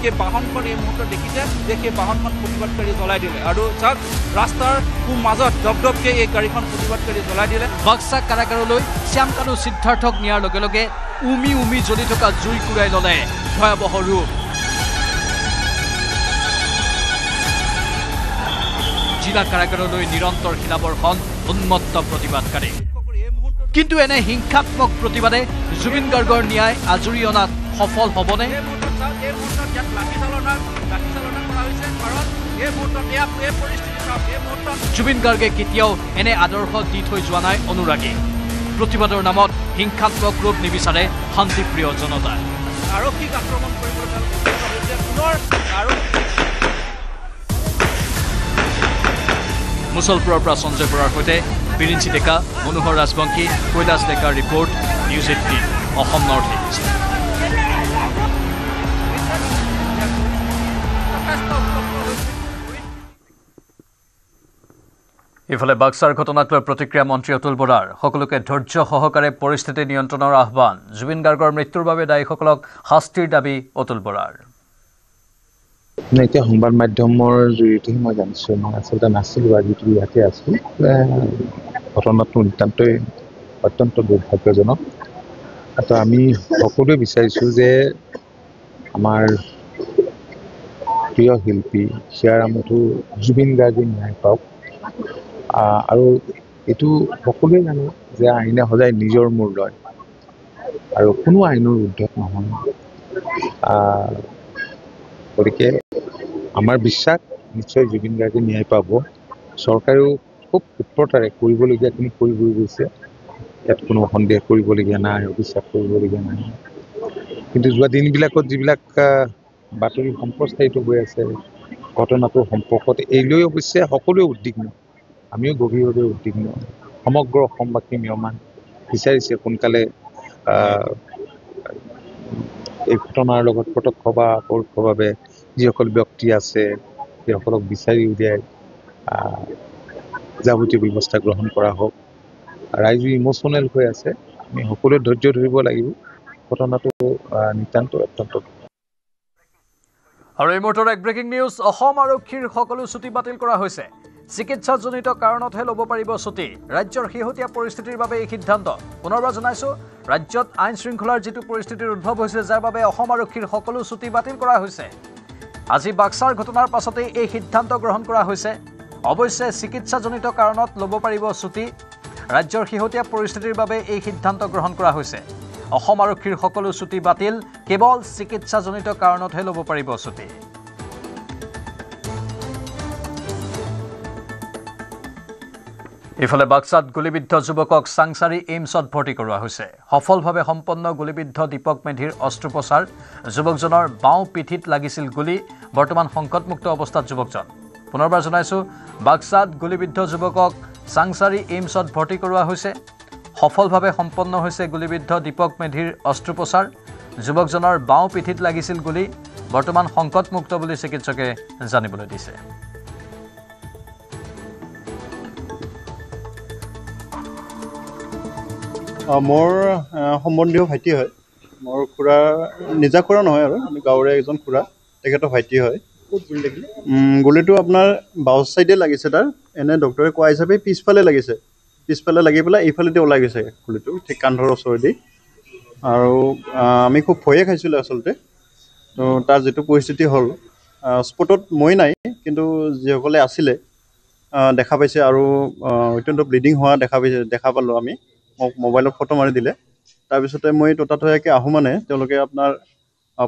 Speaker 7: সেই বাহনখন এই মুহূৰ্তত দেখিছে যে সেই বাহনখন প্ৰতিবাদকাৰী জ্বলাই দিলে। আৰু চাওক, ৰাস্তাৰ মাজত দপদপকে এই গাড়ীখন প্ৰতিবাদকাৰী জ্বলাই দিলে।
Speaker 1: বাক্সা কাৰাগাৰলৈ শ্যামকানু সিদ্ধাৰ্থক নিয়াৰ লগে লগে উমি উমি জ্বলি থকা জুই কুৰাই ল'লে ভয়াৱহ ৰূপ। জিলা কাৰাগাৰলৈ নিৰন্তৰ শিলাবৰ্ষণ, উন্মত্ত প্ৰতিবাদকাৰী। কিন্তু এনে হিংসাত্মক প্ৰতিবাদে জুবিন গাৰ্গৰ ন্যায় আজৰি অনাত সফল হ'বনে? জুবিন গাৰ্গে কেতিয়াও এনে আদৰ্শ দি থৈ যোৱা নাই অনুৰাগী। প্ৰতিবাদৰ নামত হিংসাত্মক ৰূপ নিবিচাৰে শান্তিপ্ৰিয় জনতাই।
Speaker 7: আৰক্ষীক আক্ৰমণ কৰিবলৈ
Speaker 1: মুছলপুৰৰ পৰা সঞ্জয় বৰাৰ সৈতে বিৰিঞ্চি ডেকা, মনোহৰ ৰাজবংশী, কৈলাশ ডেকাৰ report, news 18 Assam north east. ইফালে বাক্সাৰ ঘটনাক লৈ প্ৰতিক্ৰিয়া মন্ত্ৰী অতুল বৰাৰ। সকলোকে ধৈৰ্য সহকাৰে পৰিস্থিতি নিয়ন্ত্ৰণৰ আহ্বান। জুবিন গাৰ্গৰ মৃত্যুৰ বাবে দায়ীসকলক শাস্তিৰ দাবী অতুল বৰাৰ।
Speaker 8: এতিয়া সংবাদ মাধ্যমৰ জৰিয়তে মই জানিছোঁ, মই আচলতে নাছিলোঁ, আজি ইয়াতে আছোঁ। ঘটনাটো নিতান্তই অত্যন্ত দুৰ্ভাগ্যজনক। তো আমি সকলোৱে বিচাৰিছোঁ যে আমাৰ প্ৰিয় শিল্পী হিয়াৰামঠু জুবিন গাৰ্গে ন্যায় পাওক। আৰু এইটো সকলোৱে জানো যে আইনে সদায় নিজৰ মূৰ লয় আৰু কোনো আইনৰ উৰ্ধত নহয়। গতিকে আমাৰ বিশ্বাস নিশ্চয় জুবিন গাৰ্গে ন্যায় পাব। চৰকাৰেও খুব ক্ষিপ্ৰতাৰে কৰিবলগীয়াখিনি কৰি গৈ গৈছে, ইয়াত কোনো সন্দেহ কৰিবলগীয়া নাই, অবিশ্বাস কৰিবলগীয়া নাই। কিন্তু যোৱা দিনবিলাকত যিবিলাক বাতৰি সম্প্ৰচাৰিত হৈ আছে ঘটনাটোৰ সম্পৰ্কত, এই লৈ অৱশ্যে সকলোৱে উদ্বিগ্ন, আমিও গভীৰভাৱে উদ্বিগ্ন। সমগ্ৰ অসমবাসী ম্ৰিয়মান বিচাৰিছে সোনকালে এই ঘটনাৰ লগত প্ৰত্যক্ষ বা পৰোক্ষভাৱে যিসকল ব্যক্তি আছে সেইসকলক বিচাৰি উলিয়াই যাৱতীয় ব্যৱস্থা গ্ৰহণ কৰা হওক। ৰাইজো ইম'চনেল হৈ আছে, আমি সকলোৱে ধৈৰ্য ধৰিব লাগিব। ঘটনাটো নিতান্ত অত্যন্ত।
Speaker 1: আৰু এই মুহূৰ্তৰ এক ব্ৰেকিং নিউজ, অসম আৰক্ষীৰ সকলো ছুটী বাতিল কৰা হৈছে। চিকিৎসাজনিত কাৰণতহে ল'ব পাৰিব ছুটী। ৰাজ্যৰ শেহতীয়া পৰিস্থিতিৰ বাবে এই সিদ্ধান্ত। পুনৰবাৰ জনাইছোঁ, ৰাজ্যত আইন শৃংখলাৰ যিটো পৰিস্থিতিৰ উদ্ভৱ হৈছে, যাৰ বাবে অসম আৰক্ষীৰ সকলো ছুটী বাতিল কৰা হৈছে। আজি বাক্সাৰ ঘটনাৰ পাছতেই এই সিদ্ধান্ত গ্ৰহণ কৰা হৈছে। অৱশ্যে চিকিৎসাজনিত কাৰণত ল'ব পাৰিব ছুটী। ৰাজ্যৰ শেহতীয়া পৰিস্থিতিৰ বাবে এই সিদ্ধান্ত গ্ৰহণ কৰা হৈছে। অসম আৰক্ষীৰ সকলো ছুটী বাতিল, কেৱল চিকিৎসাজনিত কাৰণতহে ল'ব পাৰিব ছুটী। ইফালে বাক্সাত গুলীবিদ্ধ যুৱকক চাংচাৰী এইমছত ভৰ্তি কৰোৱা হৈছে। সফলভাৱে সম্পন্ন গুলীবিদ্ধ দীপক মেধিৰ অস্ত্ৰোপচাৰ। যুৱকজনৰ বাওঁ পিঠিত লাগিছিল গুলী। বৰ্তমান সংকটমুক্ত অৱস্থাত যুৱকজন। পুনৰবাৰ জনাইছোঁ, বাক্সাত গুলীবিদ্ধ যুৱকক চাংচাৰী এইমছত ভৰ্তি কৰোৱা হৈছে। সফলভাৱে সম্পন্ন হৈছে গুলীবিদ্ধ দীপক মেধিৰ অস্ত্ৰোপচাৰ। যুৱকজনৰ বাওঁ পিঠিত লাগিছিল গুলী। বৰ্তমান সংকটমুক্ত বুলি চিকিৎসকে জানিবলৈ দিছে।
Speaker 9: মোৰ সম্বন্ধীয় ভাইটি হয়। মোৰ খুৰা, নিজা খুৰা নহয় আৰু আমি গাঁৱৰে এজন খুৰা, তেখেতৰ ভাইটি হয়। গুলীটো আপোনাৰ বাওঁ চাইডে লাগিছে তাৰ। এনে ডক্টৰে কোৱা হিচাপে পিছফালে লাগিছে। পিছফালে লাগি পেলাই এইফালেদি ওলাই গৈছে গুলীটো, ঠিক কান্ধৰ ওচৰেদি। আৰু আমি খুব ভয়ে খাইছিলোঁ আচলতে। তো তাৰ যিটো পৰিস্থিতি হ'ল, স্পটত মই নাই, কিন্তু যিসকলে আছিলে দেখা পাইছে আৰু অত্যন্ত ব্লিডিং হোৱা দেখা পালোঁ আমি। মোক মোবাইলত ফটো মাৰি দিলে। তাৰপিছতে মই ততাতৈয়াকৈ আহোঁ মানে তেওঁলোকে আপোনাৰ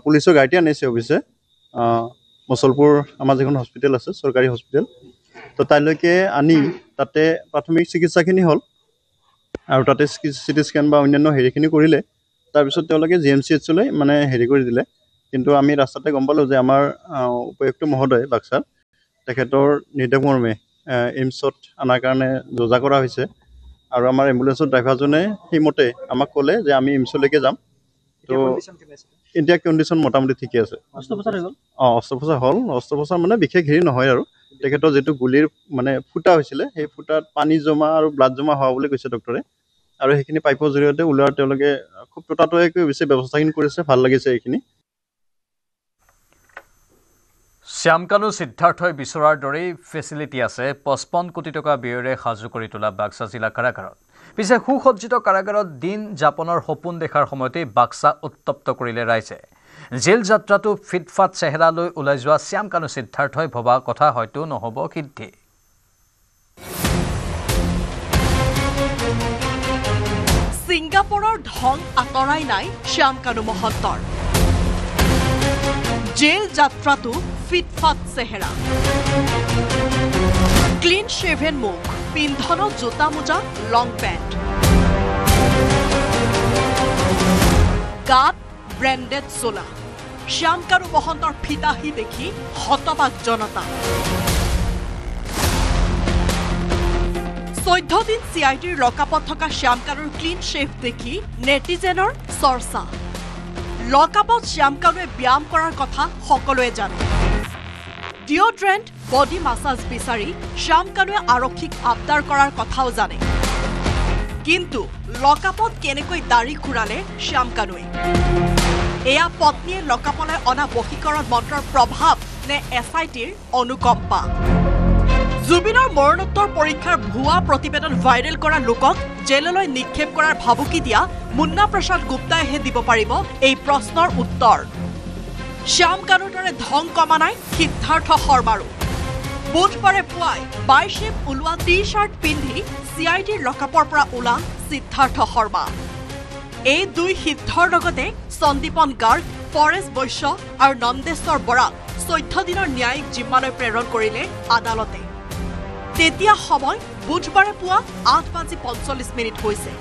Speaker 9: পুলিচৰ গাড়ীতে আনিছে অৱশ্যে, মুছলপুৰ আমাৰ যিখন হস্পিটেল আছে, চৰকাৰী হস্পিটেল, তো তাইলৈকে আনি তাতে প্ৰাথমিক চিকিৎসাখিনি হ'ল আৰু তাতে চিটি স্কেন বা অন্যান্য হেৰিখিনি কৰিলে। তাৰপিছত তেওঁলোকে GMCHলৈ মানে হেৰি কৰি দিলে। কিন্তু আমি ৰাস্তাতে গম পালোঁ যে আমাৰ উপায়ুক্ত মহোদয় বাক্সাৰ, তেখেতৰ নিৰ্দেশমৰ্মে এইমছত অনাৰ কাৰণে যোজা কৰা হৈছে। আৰু আমাৰ এম্বুলেঞ্চৰ ড্ৰাইভাৰজনে সেইমতে আমাক ক'লে যে আমি এইমছলৈকে যাম। তো এতিয়া কণ্ডিশ্যন মোটামুটি ঠিকে আছে। অস্ত্ৰোপচাৰ হ'ল। অস্ত্ৰোপচাৰ মানে বিশেষ হেৰি নহয় আৰু তেখেতৰ যিটো গুলীৰ মানে ফুটা হৈছিলে, সেই ফুটাত পানী জমা আৰু ব্লাড জমা হোৱা বুলি কৈছে ডক্টৰে। আৰু সেইখিনি পাইপৰ জৰিয়তে ওলোৱাৰ তেওঁলোকে খুব ততাতৈয়াকৈ বেছি ব্যৱস্থাখিনি কৰিছে। ভাল লাগিছে এইখিনি।
Speaker 1: শ্যামকানু সিদ্ধাৰ্থই বিচৰাৰ দৰেই ফেচিলিটি আছে 55 কোটি টকা ব্যয়েৰে সাজু কৰি তোলা বাক্সা জিলা কাৰাগাৰত। পিছে সুসজ্জিত কাৰাগাৰত দিন যাপনৰ সপোন দেখাৰ সময়তেই বাক্সা উত্তপ্ত কৰিলে ৰাইজে। জেল যাত্ৰাটো ফিটফাট চেহেৰা লৈ ওলাই যোৱা শ্যামকানু সিদ্ধাৰ্থই ভবা কথা হয়তো নহ'ব সিদ্ধি।
Speaker 10: ছিংগাপুৰৰ ঢং আঁতৰাই নাই শ্যামকানু মহন্তৰ। জেল যাত্ৰাটো ফিটফাট চেহেৰা, ক্লিন শ্বেভেন মুখ, পিন্ধনত জোতা মোজা, লং পেণ্ট, গাত ব্ৰেণ্ডেড চোলা। শ্যামকানু মহন্তৰ ফিতাহী দেখি হতবাক জনতা। 14 দিন CIDৰ লকআপত থকা শ্যামকানুৰ ক্লিন শ্বেভ দেখি নেটিজেনৰ চৰ্চা। লকআপত শ্যামকানুৱে ব্যায়াম কৰাৰ কথা সকলোৱে জানে। ডিঅ'ড্ৰেণ্ট, বডি মাছাজ বিচাৰি শ্যামকানুৱে আৰক্ষীক আবদাৰ কৰাৰ কথাও জানে। কিন্তু লকআপত কেনেকৈ দাড়ি খুৰালে শ্যামকানুৱে? এয়া পত্নীয়ে লকআপলৈ অনা বশীকৰণ মন্ত্ৰৰ প্ৰভাৱ নে SITৰ অনুকম্পা? জুবিনৰ মৰণোত্তৰ পৰীক্ষাৰ ভুৱা প্ৰতিবেদন ভাইৰেল কৰা লোকক জেললৈ নিক্ষেপ কৰাৰ ভাবুকি দিয়া মুন্না প্ৰসাদ গুপ্তাইহে দিব পাৰিব এই প্ৰশ্নৰ উত্তৰ। শ্যাম কানুৰ দৰে ধং কমা নাই সিদ্ধাৰ্থ শৰ্মাৰো। বুধবাৰে পুৱাই বাইশেপ ওলোৱা টি-শ্বাৰ্ট পিন্ধি CIDৰ লকআপৰ পৰা ওলাল সিদ্ধাৰ্থ শৰ্মা। এই দুই সিদ্ধৰ লগতে সন্দীপন গাৰ্গ, পৰেশ বৈশ্য আৰু নন্দেশ্বৰ বৰাক 14 দিনৰ ন্যায়িক জিম্মালৈ প্ৰেৰণ কৰিলে আদালতে। তেতিয়া সময় বুধবাৰে পুৱা 8:45 হৈছে।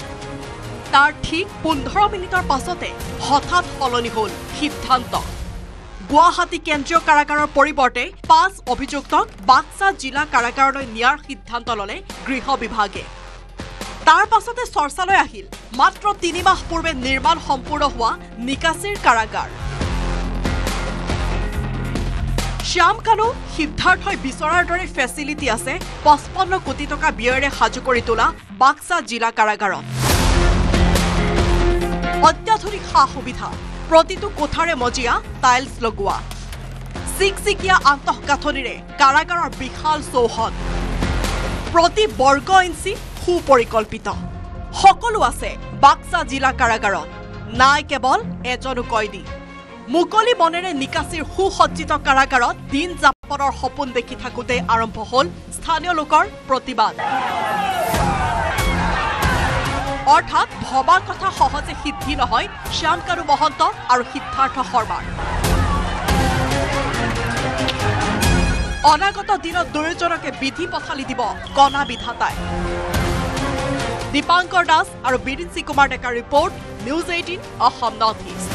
Speaker 10: তাৰ ঠিক 15 মিনিটৰ পাছতে হঠাৎ সলনি হ'ল সিদ্ধান্ত। গুৱাহাটী কেন্দ্ৰীয় কাৰাগাৰৰ পৰিৱৰ্তে 5 অভিযুক্তক বাক্সা জিলা কাৰাগাৰলৈ নিয়াৰ সিদ্ধান্ত ল'লে গৃহ বিভাগে। তাৰ পাছতে চৰ্চালৈ আহিল মাত্ৰ 3 মাহ পূৰ্বে নিৰ্মাণ সম্পূৰ্ণ হোৱা নিকাচিৰ কাৰাগাৰ। শ্যাম কানু সিদ্ধাৰ্থই বিচৰাৰ দৰে ফেচিলিটি আছে 55 কোটি টকা ব্যয়েৰে সাজু কৰি তোলা বাক্সা জিলা কাৰাগাৰত। অত্যাধুনিক সা সুবিধা, প্ৰতিটো কোঠাৰে মজিয়া টাইলছ লগোৱা, চিকচিকীয়া আন্তঃগাঁথনিৰে কাৰাগাৰৰ বিশাল চৌহদ, প্ৰতি বৰ্গ ইঞ্চি সুপৰিকল্পিত। সকলো আছে বাক্সা জিলা কাৰাগাৰত। নাই কেৱল এজনো কয়দী। মুকলি মনেৰে নিকাচিৰ সুসজ্জিত কাৰাগাৰত দিন যাপনৰ সপোন দেখি থাকোঁতে আৰম্ভ হ'ল স্থানীয় লোকৰ প্ৰতিবাদ। অৰ্থাৎ ভবা কথা সহজে সিদ্ধি নহয় শ্যাম কানু মহন্ত আৰু সিদ্ধাৰ্থ শৰ্মাৰ। অনাগত দিনত দুয়োজনকে বিধি পথালি দিব কণা বিধাতাই। দীপাংকৰ দাস আৰু বিৰিঞ্চি কুমাৰ ডেকাৰ report, news 18 Assam north east.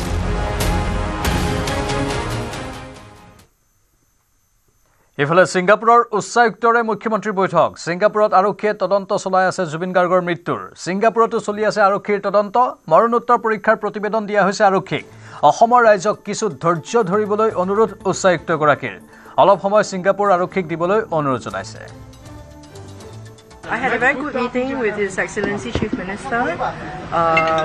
Speaker 1: ইফালে ছিংগাপুৰৰ উচ্চায়ুক্তৰে মুখ্যমন্ত্ৰীৰ বৈঠক। ছিংগাপুৰত আৰক্ষীয়ে তদন্ত চলাই আছে জুবিন গাৰ্গৰ মৃত্যুৰ। ছিংগাপুৰতো চলি আছে আৰক্ষীৰ তদন্ত। মৰণোত্তৰ পৰীক্ষাৰ প্ৰতিবেদন দিয়া হৈছে আৰক্ষীক। অসমৰ ৰাইজক কিছু ধৈৰ্য ধৰিবলৈ অনুৰোধ উচ্চায়ুক্তগৰাকীৰ। অলপ সময় ছিংগাপুৰ আৰক্ষীক দিবলৈ অনুৰোধ জনাইছে।
Speaker 11: I had a very good meeting with His Excellency Chief Minister.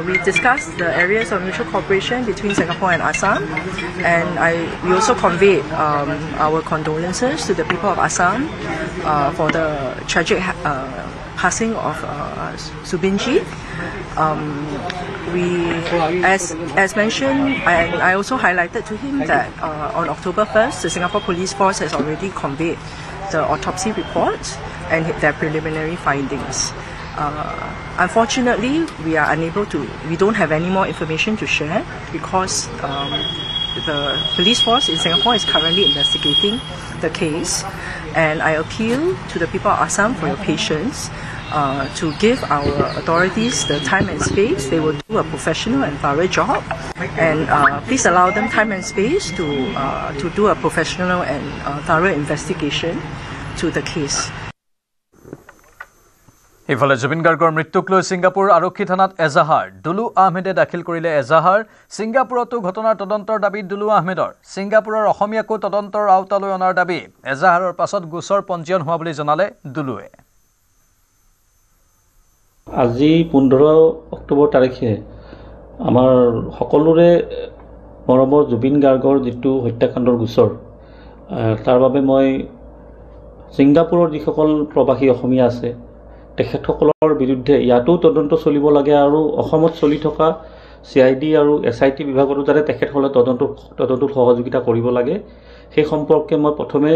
Speaker 11: We discussed the areas of mutual cooperation between Singapore and Assam, and we also conveyed our condolences to the people of Assam for the tragic passing of Subinji. As mentioned, I also highlighted to him that on October 1st, the Singapore Police Force has already conveyed the autopsy reports and their preliminary findings. Unfortunately, we don't have any more information to share because the police force in Singapore is currently investigating the case, and I appeal to the people of Assam for your patience to give our authorities the time and space. They will do a professional and thorough job, and please allow them time and space to do a professional and thorough investigation to the case.
Speaker 1: ইফালে জুবিন গাৰ্গৰ মৃত্যুক লৈ Singapore আৰক্ষী থানাত এজাহাৰ। দুলু আহমেদে দাখিল কৰিলে এজাহাৰ। ছিংগাপুৰতো ঘটনাৰ তদন্তৰ দাবী দুলু আহমেদৰ। ছিংগাপুৰৰ অসমীয়াকো তদন্তৰ আওতালৈ অনাৰ দাবী। এজাহাৰৰ পাছত গোচৰ পঞ্জীয়ন হোৱা বুলি জনালে দুলুৱে।
Speaker 12: আজি 15 অক্টোবৰ তাৰিখে আমাৰ সকলোৰে মৰমৰ জুবিন গাৰ্গৰ যিটো হত্যাকাণ্ডৰ গোচৰ, তাৰ বাবে মই ছিংগাপুৰৰ যিসকল প্ৰবাসী অসমীয়া আছে তেখেতসকলৰ বিৰুদ্ধে ইয়াতো তদন্ত চলিব লাগে আৰু অসমত চলি থকা CID আৰু SIT বিভাগতো যাতে তেখেতসকলে তদন্তত সহযোগিতা কৰিব লাগে, সেই সম্পৰ্কে মই প্ৰথমে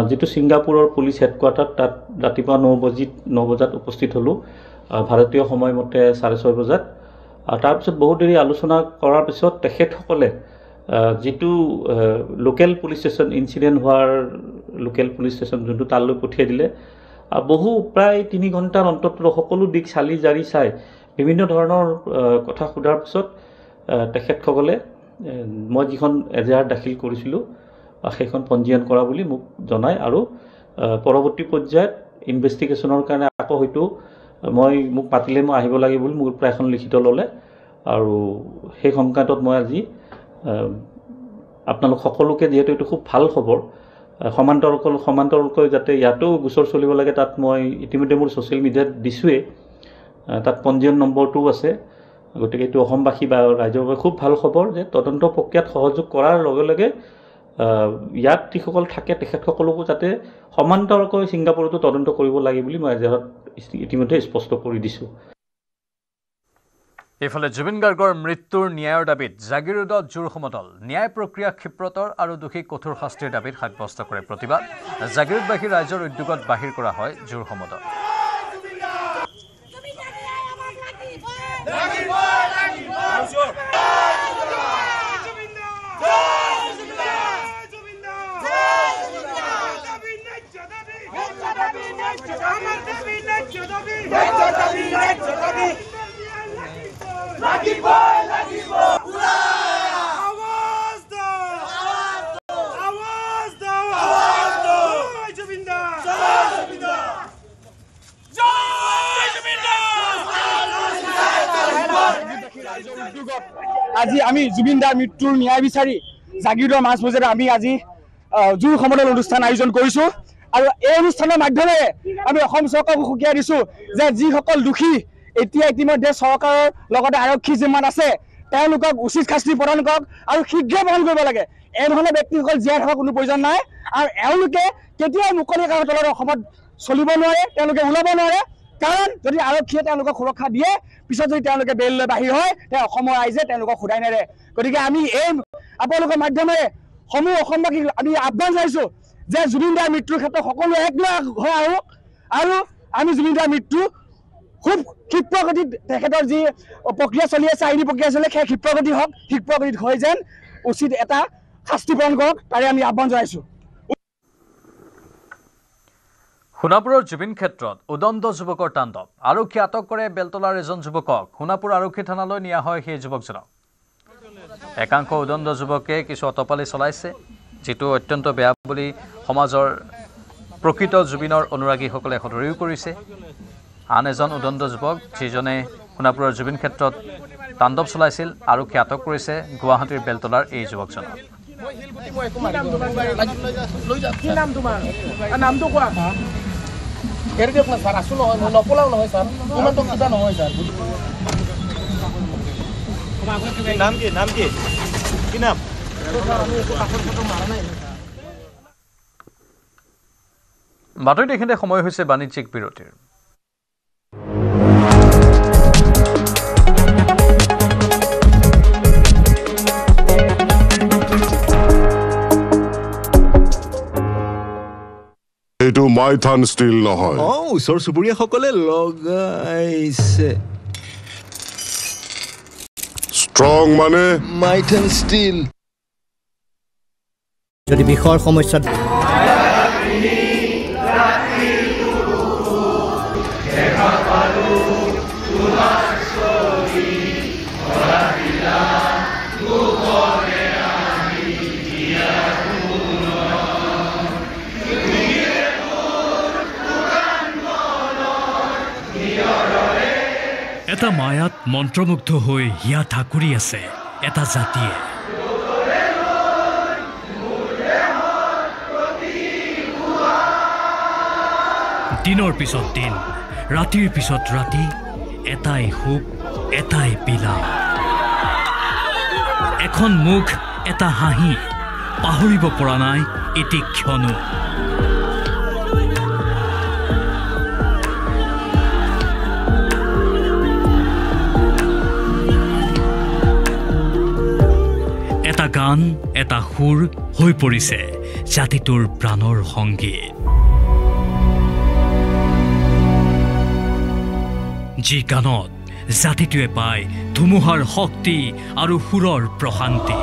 Speaker 12: যিটো ছিংগাপুৰৰ পুলিচ হেডকোৱাৰ্টাৰ তাত ৰাতিপুৱা 9 বজাত উপস্থিত হ'লোঁ, ভাৰতীয় সময়মতে 6:30 বজাত। তাৰপিছত বহু দেৰি আলোচনা কৰাৰ পিছত তেখেতসকলে যিটো লোকেল পুলিচ ষ্টেচন, ইনচিডেণ্ট হোৱাৰ লোকেল পুলিচ ষ্টেচন যোনটো তালৈ পঠিয়াই দিলে। প্ৰায় 3 ঘণ্টাৰ অন্তত সকলো দিশ চালি জাৰি চাই বিভিন্ন ধৰণৰ কথা সোধাৰ পিছত তেখেতসকলে মই যিখন এজাহাৰ দাখিল কৰিছিলোঁ সেইখন পঞ্জীয়ন কৰা বুলি মোক জনায় আৰু পৰৱৰ্তী পৰ্যায়ত ইনভেষ্টিগেশ্যনৰ কাৰণে আকৌ হয়তো মোক মাতিলে মই আহিব লাগে বুলি মোৰ পৰা এখন লিখিত ল'লে। আৰু সেই সংক্ৰান্তত মই আজি আপোনালোক সকলোকে, যিহেতু এইটো খুব ভাল খবৰ, সমান্তৰালকৈ যাতে ইয়াতো গোচৰ চলিব লাগে, তাত মই ইতিমধ্যে মোৰ ছ'চিয়েল মিডিয়াত দিছোঁৱেই। তাত পঞ্জীয়ন নম্বৰটোও আছে। গতিকে এইটো অসমবাসী বা ৰাইজৰ বাবে খুব ভাল খবৰ যে তদন্ত প্ৰক্ৰিয়াত সহযোগ কৰাৰ লগে লগে ইয়াত যিসকল থাকে তেখেতসকলকো যাতে সমান্তৰালকৈ ছিংগাপুৰতো তদন্ত কৰিব লাগে বুলি মই এজাহাৰত ইতিমধ্যে স্পষ্ট কৰি দিছোঁ।
Speaker 1: ইফালে জুবিন গাৰ্গৰ মৃত্যুৰ ন্যায়ৰ দাবীত জাগিৰোডত জোৰ সমদল ন্যায় প্ৰক্ৰিয়া ক্ষিপ্ৰতৰ আৰু দোষীক কঠোৰ শাস্তিৰ দাবীত সাব্যস্ত কৰে প্ৰতিবাদ জাগিৰোডবাসী ৰাইজৰ উদ্যোগত বাহিৰ কৰা হয় জোৰ সমদল
Speaker 13: আজি আমি জুবিন দাৰ মৃত্যুৰ ন্যায় বিচাৰি জাগিৰোডৰ মাছ বজাৰত আমি আজি জোৰ সমদল অনুষ্ঠান আয়োজন কৰিছো আৰু এই অনুষ্ঠানৰ মাধ্যমেৰে আমি অসম চৰকাৰক সুকীয়া দিছো যে যিসকল দোষী এতিয়া ইতিমধ্যে চৰকাৰৰ লগতে আৰক্ষী যিমান আছে তেওঁলোকক উচিত শাস্তি প্ৰদান কৰক আৰু শীঘ্ৰে প্ৰদান কৰিব লাগে এনেধৰণৰ ব্যক্তিসকল জীয়াই থকাৰ কোনো প্ৰয়োজন নাই আৰু এওঁলোকে কেতিয়াও মুকলি আকাশৰ তলত অসমত চলিব নোৱাৰে তেওঁলোকে ওলাব নোৱাৰে কাৰণ যদি আৰক্ষীয়ে তেওঁলোকক সুৰক্ষা দিয়ে পিছত যদি তেওঁলোকে বেল লৈ বাহিৰ হয় তেতিয়া অসমৰ ৰাইজে তেওঁলোকক সোধাই নেৰে গতিকে আমি এই আপোনালোকৰ মাধ্যমেৰে সমূহ অসমবাসীক আমি আহ্বান জনাইছো যে জুবিন দাৰ মৃত্যুৰ ক্ষেত্ৰত সকলো একলগ হৈ আহক আৰু আমি জুবিন দাৰ মৃত্যু খুব ক্ষিপ্ৰগতিত তেখেতৰ যি প্ৰক্ৰিয়া চলি আছে আইনী প্ৰক্ৰিয়া চলি সেই ক্ষিপ্ৰগতি হওক ক্ষিপ্ৰগতিত হৈ যেন উচিত এটা শাস্তি প্ৰদান কৰক তাৰে আমি আহ্বান জনাইছো
Speaker 1: সোণাপুৰৰ জুবিন ক্ষেত্ৰত উদণ্ড যুৱকৰ তাণ্ডৱ আৰক্ষী আটক কৰে বেলতলাৰ এজন যুৱকক সোণাপুৰ আৰক্ষী থানালৈ নিয়া হয় সেই যুৱকজনক একাংশ উদণ্ড যুৱকে কিছু অটপালি চলাইছে যেটো অত্যন্ত বেয়া বুলি সমাজৰ প্ৰকৃত জুবিনৰ অনুৰাগীসকলে সদৰিও কৰিছে আন এজন উদণ্ড যুৱক যিজনে সোণাপুৰৰ জুবিন ক্ষেত্ৰত তাণ্ডৱ চলাইছিল আৰক্ষী আটক কৰিছে গুৱাহাটীৰ বেলতলাৰ এই যুৱকজনক বাতৰি দেখোঁতে সময় হৈছে বাণিজ্যিক বিৰতিৰ
Speaker 14: এইটো মাইথান ষ্টিল নহয়
Speaker 15: ওচৰ চুবুৰীয়াসকলে লগাইছে
Speaker 14: ষ্ট্ৰং মানে
Speaker 15: মাইথান ষ্টিল
Speaker 16: যদি বিষৰ সমস্যাত
Speaker 17: এটা মায়াত মন্ত্ৰমুগ্ধ হৈ হিয়া ঠাকুৰি আছে এটা জাতিয়ে দিনৰ পিছত দিন ৰাতিৰ পিছত ৰাতি এটাই সুখ এটাই পিলা এখন মুখ এটা হাঁহি পাহৰিব পৰা নাই এটি ক্ষণো এটা গান এটা সুৰ হৈ পৰিছে জাতিটোৰ প্ৰাণৰ সংগীত যি গানত জাতিটোৱে পায় ধুমুহাৰ শক্তি আৰু সুৰৰ প্ৰশান্তি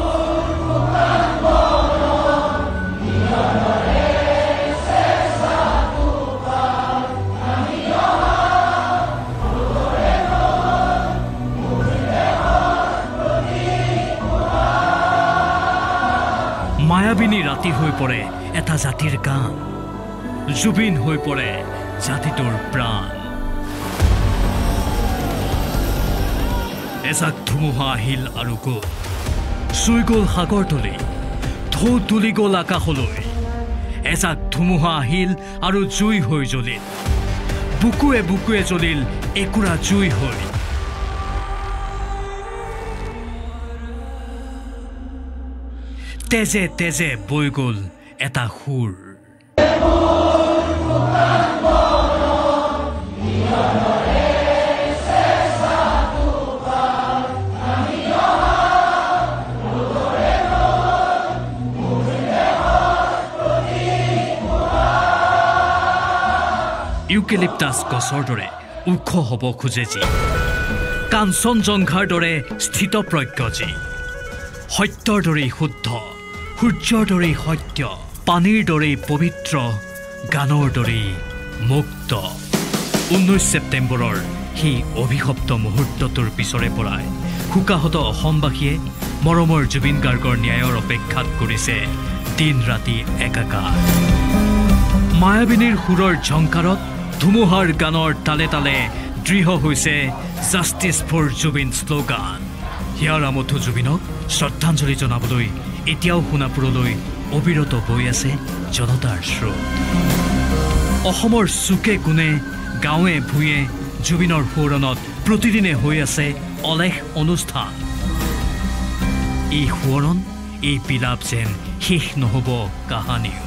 Speaker 17: মায়াবিনী ৰাতি হৈ পৰে এটা জাতিৰ গান জুবিন হৈ পৰে জাতিটোৰ প্ৰাণ এজাক ধুমুহা আহিল আৰু গ'ল চুই গ'ল সাগৰ তলি ঢৌ তুলি গ'ল আকাশলৈ এজাক ধুমুহা আহিল আৰু জুই হৈ জ্বলিল বুকুৱে বুকুৱে জ্বলিল একুৰা জুই হৈ তেজে তেজে বৈ গ'ল এটা সুৰ ইউকেলিপ্টাছ গছৰ দৰে ওখ হ'ব খোজে যি কাঞ্চনজংঘাৰ দৰে স্থিতপ্ৰজ্ঞ যি সত্যৰ দৰেই শুদ্ধ সূৰ্যৰ দৰেই সত্য পানীৰ দৰেই পবিত্ৰ গানৰ দৰেই মুক্ত 19 ছেপ্টেম্বৰৰ সেই অভিশপ্ত মুহূৰ্তটোৰ পিছৰে পৰাই শোকাহত অসমবাসীয়ে মৰমৰ জুবিন গাৰ্গৰ ন্যায়ৰ অপেক্ষাত কৰিছে দিন ৰাতি একাকাৰ মায়াবিনীৰ সুৰৰ ঝংকাৰত ধুমুহাৰ গানৰ তালে তালে দৃঢ় হৈছে জাষ্টিছ ফৰ জুবিন শ্লোগান হিয়াৰ আমঠু জুবিনক শ্ৰদ্ধাঞ্জলি জনাবলৈ এতিয়াও সোণাপুৰলৈ অবিৰত বৈ আছে জনতাৰ স্ৰোত অসমৰ চুকে কোণে গাঁৱে ভূঞে জুবিনৰ সোঁৱৰণত প্ৰতিদিনে হৈ আছে অলেখ অনুষ্ঠান এই সোঁৱৰণ এই বিলাপ যেন শেষ নহ'ব কাহানিও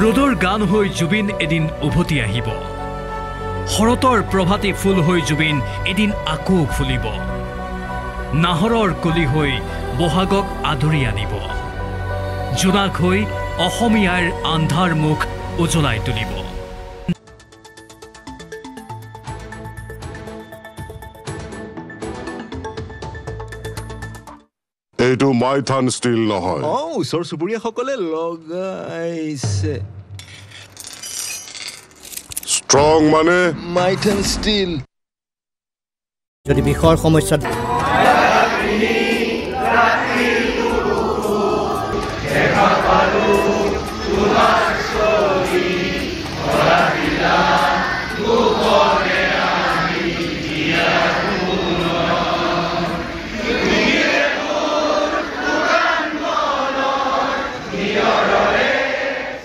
Speaker 17: ৰ'দৰ গান হৈ জুবিন এদিন উভতি আহিব শৰতৰ প্ৰভাতী ফুল হৈ জুবিন এদিন আকৌ ফুলিব নাহৰৰ কলি হৈ বহাগক আদৰি আনিব জোনাক হৈ অসমীয়াৰ আন্ধাৰ মুখ উজ্বলাই তুলিব
Speaker 14: এইটো মাইথান ষ্টিল নহয়
Speaker 15: ওচৰ চুবুৰীয়াসকলে লগাইছে
Speaker 14: ষ্ট্ৰং মানে
Speaker 15: মাইথান ষ্টিল
Speaker 16: যদি বিষৰ সমস্যাত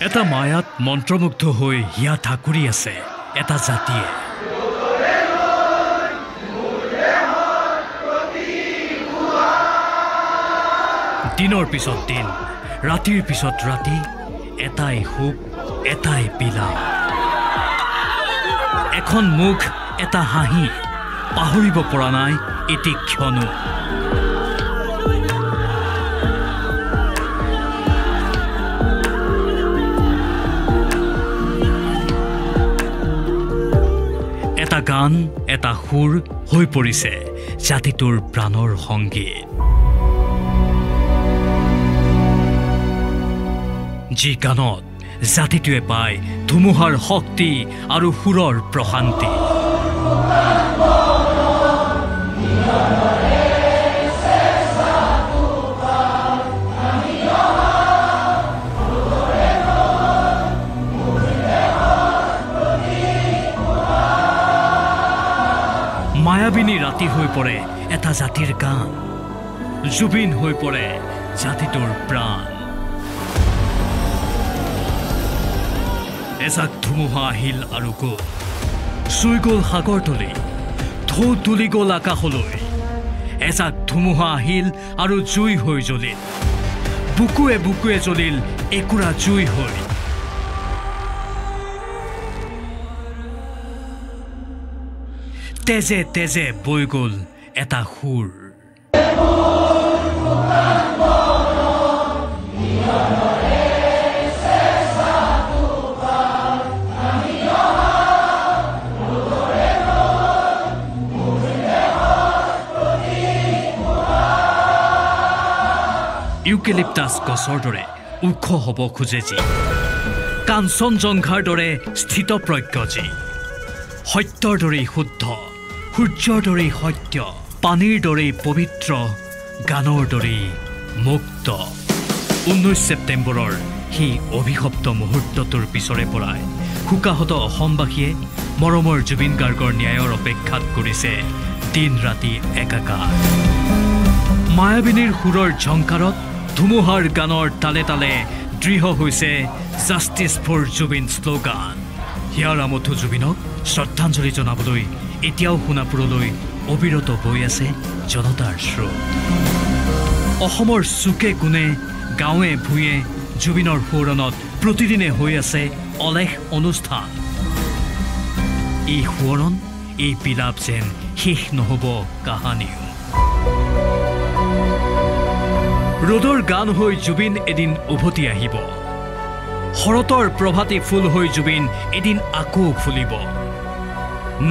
Speaker 17: এটা মায়াত মন্ত্ৰমুগ্ধ হৈ হিয়া ঠাকুৰি আছে এটা জাতিয়ে দিনৰ পিছত দিন ৰাতিৰ পিছত ৰাতি এটাই সুখ এটাই বিলাপ এখন মুখ এটা হাঁহি পাহৰিব পৰা নাই এটি ক্ষণো এটা গান এটা সুৰ হৈ পৰিছে জাতিটোৰ প্ৰাণৰ সংগীত যি গানত জাতিটোৱে পায় ধুমুহাৰ শক্তি আৰু সুৰৰ প্ৰশান্তি মায়াবিনী ৰাতি হৈ পৰে এটা জাতিৰ গান জুবিন হৈ পৰে জাতিটোৰ প্ৰাণ এজাক ধুমুহা আহিল আৰু গ'ল চুই গ'ল সাগৰতলী ঢৌ তুলি গ'ল আকাশলৈ এজাক ধুমুহা আহিল আৰু জুই হৈ জ্বলিল বুকুৱে বুকুৱে জ্বলিল একুৰা জুই হৈ তেজে তেজে বৈ গ'ল এটা সুৰ ইউকেলিপ্টাছ গছৰ দৰে ওখ হ'ব খোজে যি কাঞ্চনজংঘাৰ দৰে স্থিতপ্ৰজ্ঞ যি সত্যৰ দৰেই শুদ্ধ সূৰ্যৰ দৰেই সত্য পানীৰ দৰেই পবিত্ৰ গানৰ দৰেই মুক্ত 19 ছেপ্টেম্বৰৰ সেই অভিশপ্ত মুহূৰ্তটোৰ পিছৰে পৰাই শোকাহত অসমবাসীয়ে মৰমৰ জুবিন গাৰ্গৰ ন্যায়ৰ অপেক্ষাত কৰিছে দিন ৰাতি একাকাৰ মায়াবিনীৰ সুৰৰ ঝংকাৰত ধুমুহাৰ গানৰ তালে তালে দৃঢ় হৈছে জাষ্টিছ ফৰ জুবিন শ্লোগান হিয়াৰ আমঠু জুবিনক শ্ৰদ্ধাঞ্জলি জনাবলৈ এতিয়াও সোণাপুৰলৈ অবিৰত বৈ আছে জনতাৰ স্ৰোত অসমৰ চুকে কোণে গাঁৱে ভূঞে জুবিনৰ সোঁৱৰণত প্ৰতিদিনে হৈ আছে অলেখ অনুষ্ঠান এই সোঁৱৰণ এই বিলাপ যেন শেষ নহ'ব কাহানিও ৰ'দৰ গান হৈ জুবিন এদিন উভতি আহিব শৰতৰ প্ৰভাতী ফুল হৈ জুবিন এদিন আকৌ ফুলিব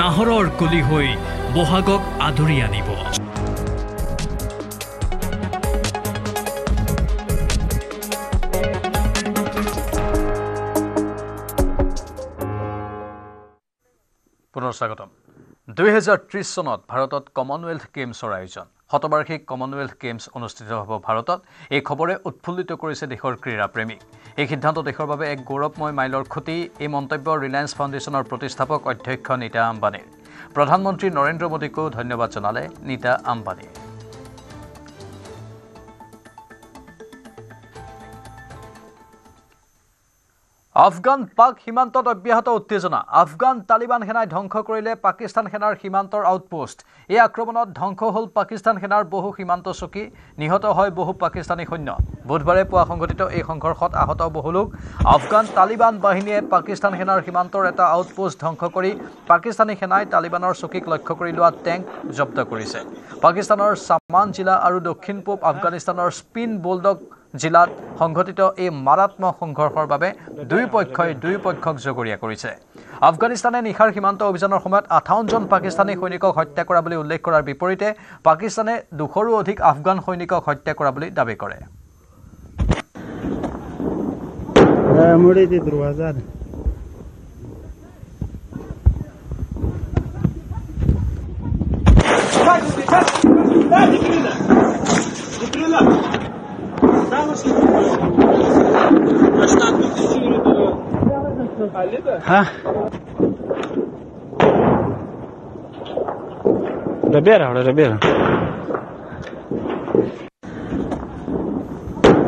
Speaker 17: নাহৰৰ কলি হৈ বহাগক আদৰি আনিব
Speaker 1: পুনৰ স্বাগতম 2030 চনত ভাৰতত কমনৱেলথ গেমছৰ আয়োজন শতবাৰ্ষিক কমনৱেলথ গেমছ অনুষ্ঠিত হ'ব ভাৰতত এই খবৰে উৎফুল্লিত কৰিছে দেশৰ ক্ৰীড়া প্ৰেমীক এই সিদ্ধান্ত দেশৰ বাবে এক গৌৰৱময় মাইলৰ খুঁটি এই মন্তব্য ৰিলায়েন্স ফাউণ্ডেশ্যনৰ প্ৰতিষ্ঠাপক অধ্যক্ষ নীতা আম্বানীৰ প্ৰধানমন্ত্ৰী নৰেন্দ্ৰ মোদীকো ধন্যবাদ জনালে নীতা আম্বানীয়ে আফগান পাক সীমান্তত অব্যাহত উত্তেজনা আফগান তালিবান সেনাই ধ্বংস কৰিলে পাকিস্তান সেনাৰ সীমান্তৰ আউটপোষ্ট এই আক্ৰমণত ধ্বংস হ'ল পাকিস্তান সেনাৰ বহু সীমান্ত চকী নিহত হয় বহু পাকিস্তানী সৈন্য বুধবাৰে পুৱা সংঘটিত এই সংঘৰ্ষত আহত বহু লোক আফগান তালিবান বাহিনীয়ে পাকিস্তান সেনাৰ সীমান্তৰ এটা আউটপোষ্ট ধ্বংস কৰি পাকিস্তানী সেনাই তালিবানৰ চকীক লক্ষ্য কৰি লোৱা টেংক জব্দ কৰিছে পাকিস্তানৰ সামান জিলা আৰু দক্ষিণ পূব আফগানিস্তানৰ স্পিন বোল্ডক জিলাত সংঘটিত এই মাৰাত্মক সংঘৰ্ষৰ বাবে দুই পক্ষক জগৰীয়া কৰিছে আফগানিস্তানে নিশাৰ সীমান্ত অভিযানৰ সময়ত 58জন পাকিস্তানী সৈনিকক হত্যা কৰা বুলি উল্লেখ কৰাৰ বিপৰীতে পাকিস্তানে 200ৰো অধিক আফগান সৈনিকক হত্যা কৰা বুলি দাবী কৰে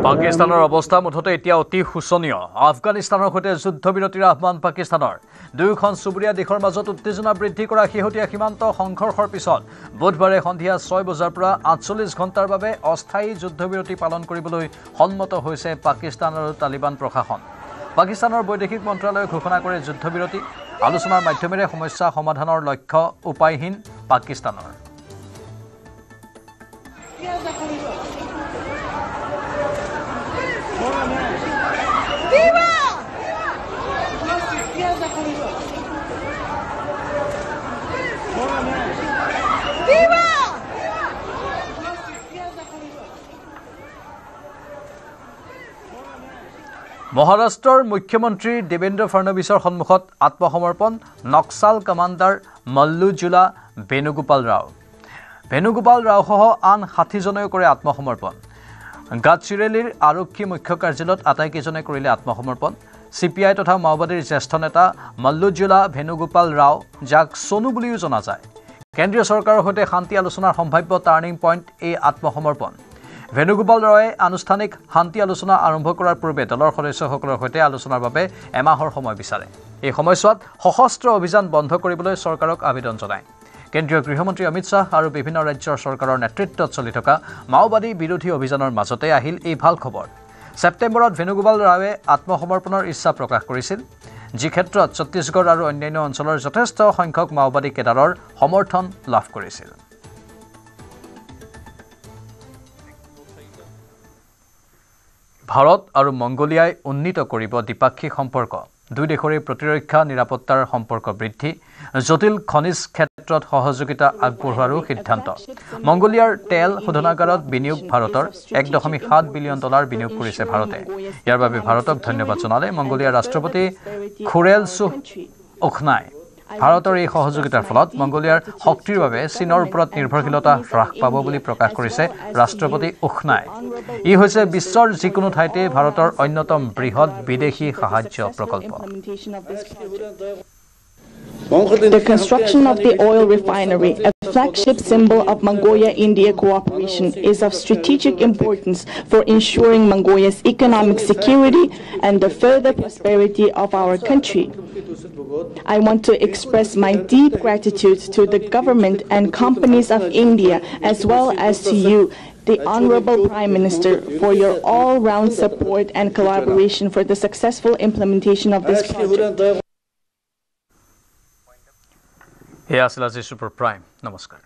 Speaker 1: পাকিস্তানৰ অৱস্থা মুঠতে এতিয়া অতি শোচনীয় আফগানিস্তানৰ সৈতে যুদ্ধবিৰতিৰ আহ্বান পাকিস্তানৰ দুয়োখন চুবুৰীয়া দেশৰ মাজত উত্তেজনা বৃদ্ধি কৰা শেহতীয়া সীমান্ত সংঘৰ্ষৰ পিছত বুধবাৰে সন্ধিয়া 6 বজাৰ পৰা 48 ঘণ্টাৰ বাবে অস্থায়ী যুদ্ধবিৰতি পালন কৰিবলৈ সন্মত হৈছে পাকিস্তান আৰু তালিবান প্ৰশাসন পাকিস্তানৰ বৈদেশিক মন্ত্ৰালয়ে ঘোষণা কৰে যুদ্ধবিৰতি আলোচনাৰ মাধ্যমেৰে সমস্যা সমাধানৰ লক্ষ্য উপায়হীন পাকিস্তানৰ মহাৰাষ্ট্ৰৰ মুখ্যমন্ত্ৰী দেবেন্দ্ৰ ফডনৱিছৰ সন্মুখত আত্মসমৰ্পণ নক্সাল কমাণ্ডাৰ মল্লুজুলা বেণুগোপাল ৰাওসহ আন 60জনেও কৰে আত্মসমৰ্পণ গাডচিৰোলীৰ আৰক্ষী মুখ্য কাৰ্যালয়ত আটাইকেইজনে কৰিলে আত্মসমৰ্পণ CPI তথা মাওবাদীৰ জ্যেষ্ঠ নেতা মল্লুজুলা বেণুগোপাল ৰাও যাক সোনু বুলিও জনা যায় কেন্দ্ৰীয় চৰকাৰৰ সৈতে শান্তি আলোচনাৰ সম্ভাৱ্য টাৰ্নিং পইণ্ট এই আত্মসমৰ্পণ বেণুগোপাল ৰাৱে আনুষ্ঠানিক শান্তি আলোচনা আৰম্ভ কৰাৰ পূৰ্বে দলৰ সদস্যসকলৰ সৈতে আলোচনাৰ বাবে এমাহৰ সময় বিচাৰে এই সময়ছোৱাত সশস্ত্ৰ অভিযান বন্ধ কৰিবলৈ চৰকাৰক আবেদন জনায় কেন্দ্ৰীয় গৃহমন্ত্ৰী অমিত শ্বাহ আৰু বিভিন্ন ৰাজ্যৰ চৰকাৰৰ নেতৃত্বত চলি থকা মাওবাদী বিৰোধী অভিযানৰ মাজতে আহিল এই ভাল খবৰ ছেপ্টেম্বৰত বেণুগোপাল ৰাৱে আত্মসমৰ্পণৰ ইচ্ছা প্ৰকাশ কৰিছিল যি ক্ষেত্ৰত ছত্তীশগড় আৰু অন্যান্য অঞ্চলৰ যথেষ্ট সংখ্যক মাওবাদী কেডাৰৰ সমৰ্থন লাভ কৰিছিল ভাৰত আৰু মংগোলিয়াই উন্নীত কৰিব দ্বিপাক্ষিক সম্পৰ্ক দুই দেশৰে প্ৰতিৰক্ষা নিৰাপত্তাৰ সম্পৰ্ক বৃদ্ধি জটিল খনিজ ক্ষেত্ৰত সহযোগিতা আগবঢ়োৱাৰো সিদ্ধান্ত মংগোলিয়াৰ তেল শোধনাগাৰত বিনিয়োগ ভাৰতৰ $1.7 বিলিয়ন বিনিয়োগ কৰিছে ভাৰতে ইয়াৰ বাবে ভাৰতক ধন্যবাদ জনালে মংগোলিয়াৰ ৰাষ্ট্ৰপতি খুৰেলছুখ উখনাই ভাৰতৰ এই সহযোগিতাৰ ফলত মংগোলিয়াৰ শক্তিৰ বাবে চীনৰ ওপৰত নিৰ্ভৰশীলতা হ্ৰাস পাব বুলি প্ৰকাশ কৰিছে ৰাষ্ট্ৰপতি উখনাই ই হৈছে বিশ্বৰ যিকোনো ঠাইতে ভাৰতৰ অন্যতম বৃহৎ বিদেশী সাহায্য প্ৰকল্প
Speaker 18: The construction of the oil refinery, a flagship symbol of Mongolia-India cooperation, is of strategic importance for ensuring Mongolia's economic security and the further prosperity of our country. I want to express my deep gratitude to the government and companies of India, as well as to you, the Honorable Prime Minister, for your all-round support and collaboration for the successful implementation of this project.
Speaker 1: Here is Super Prime. Namaskar.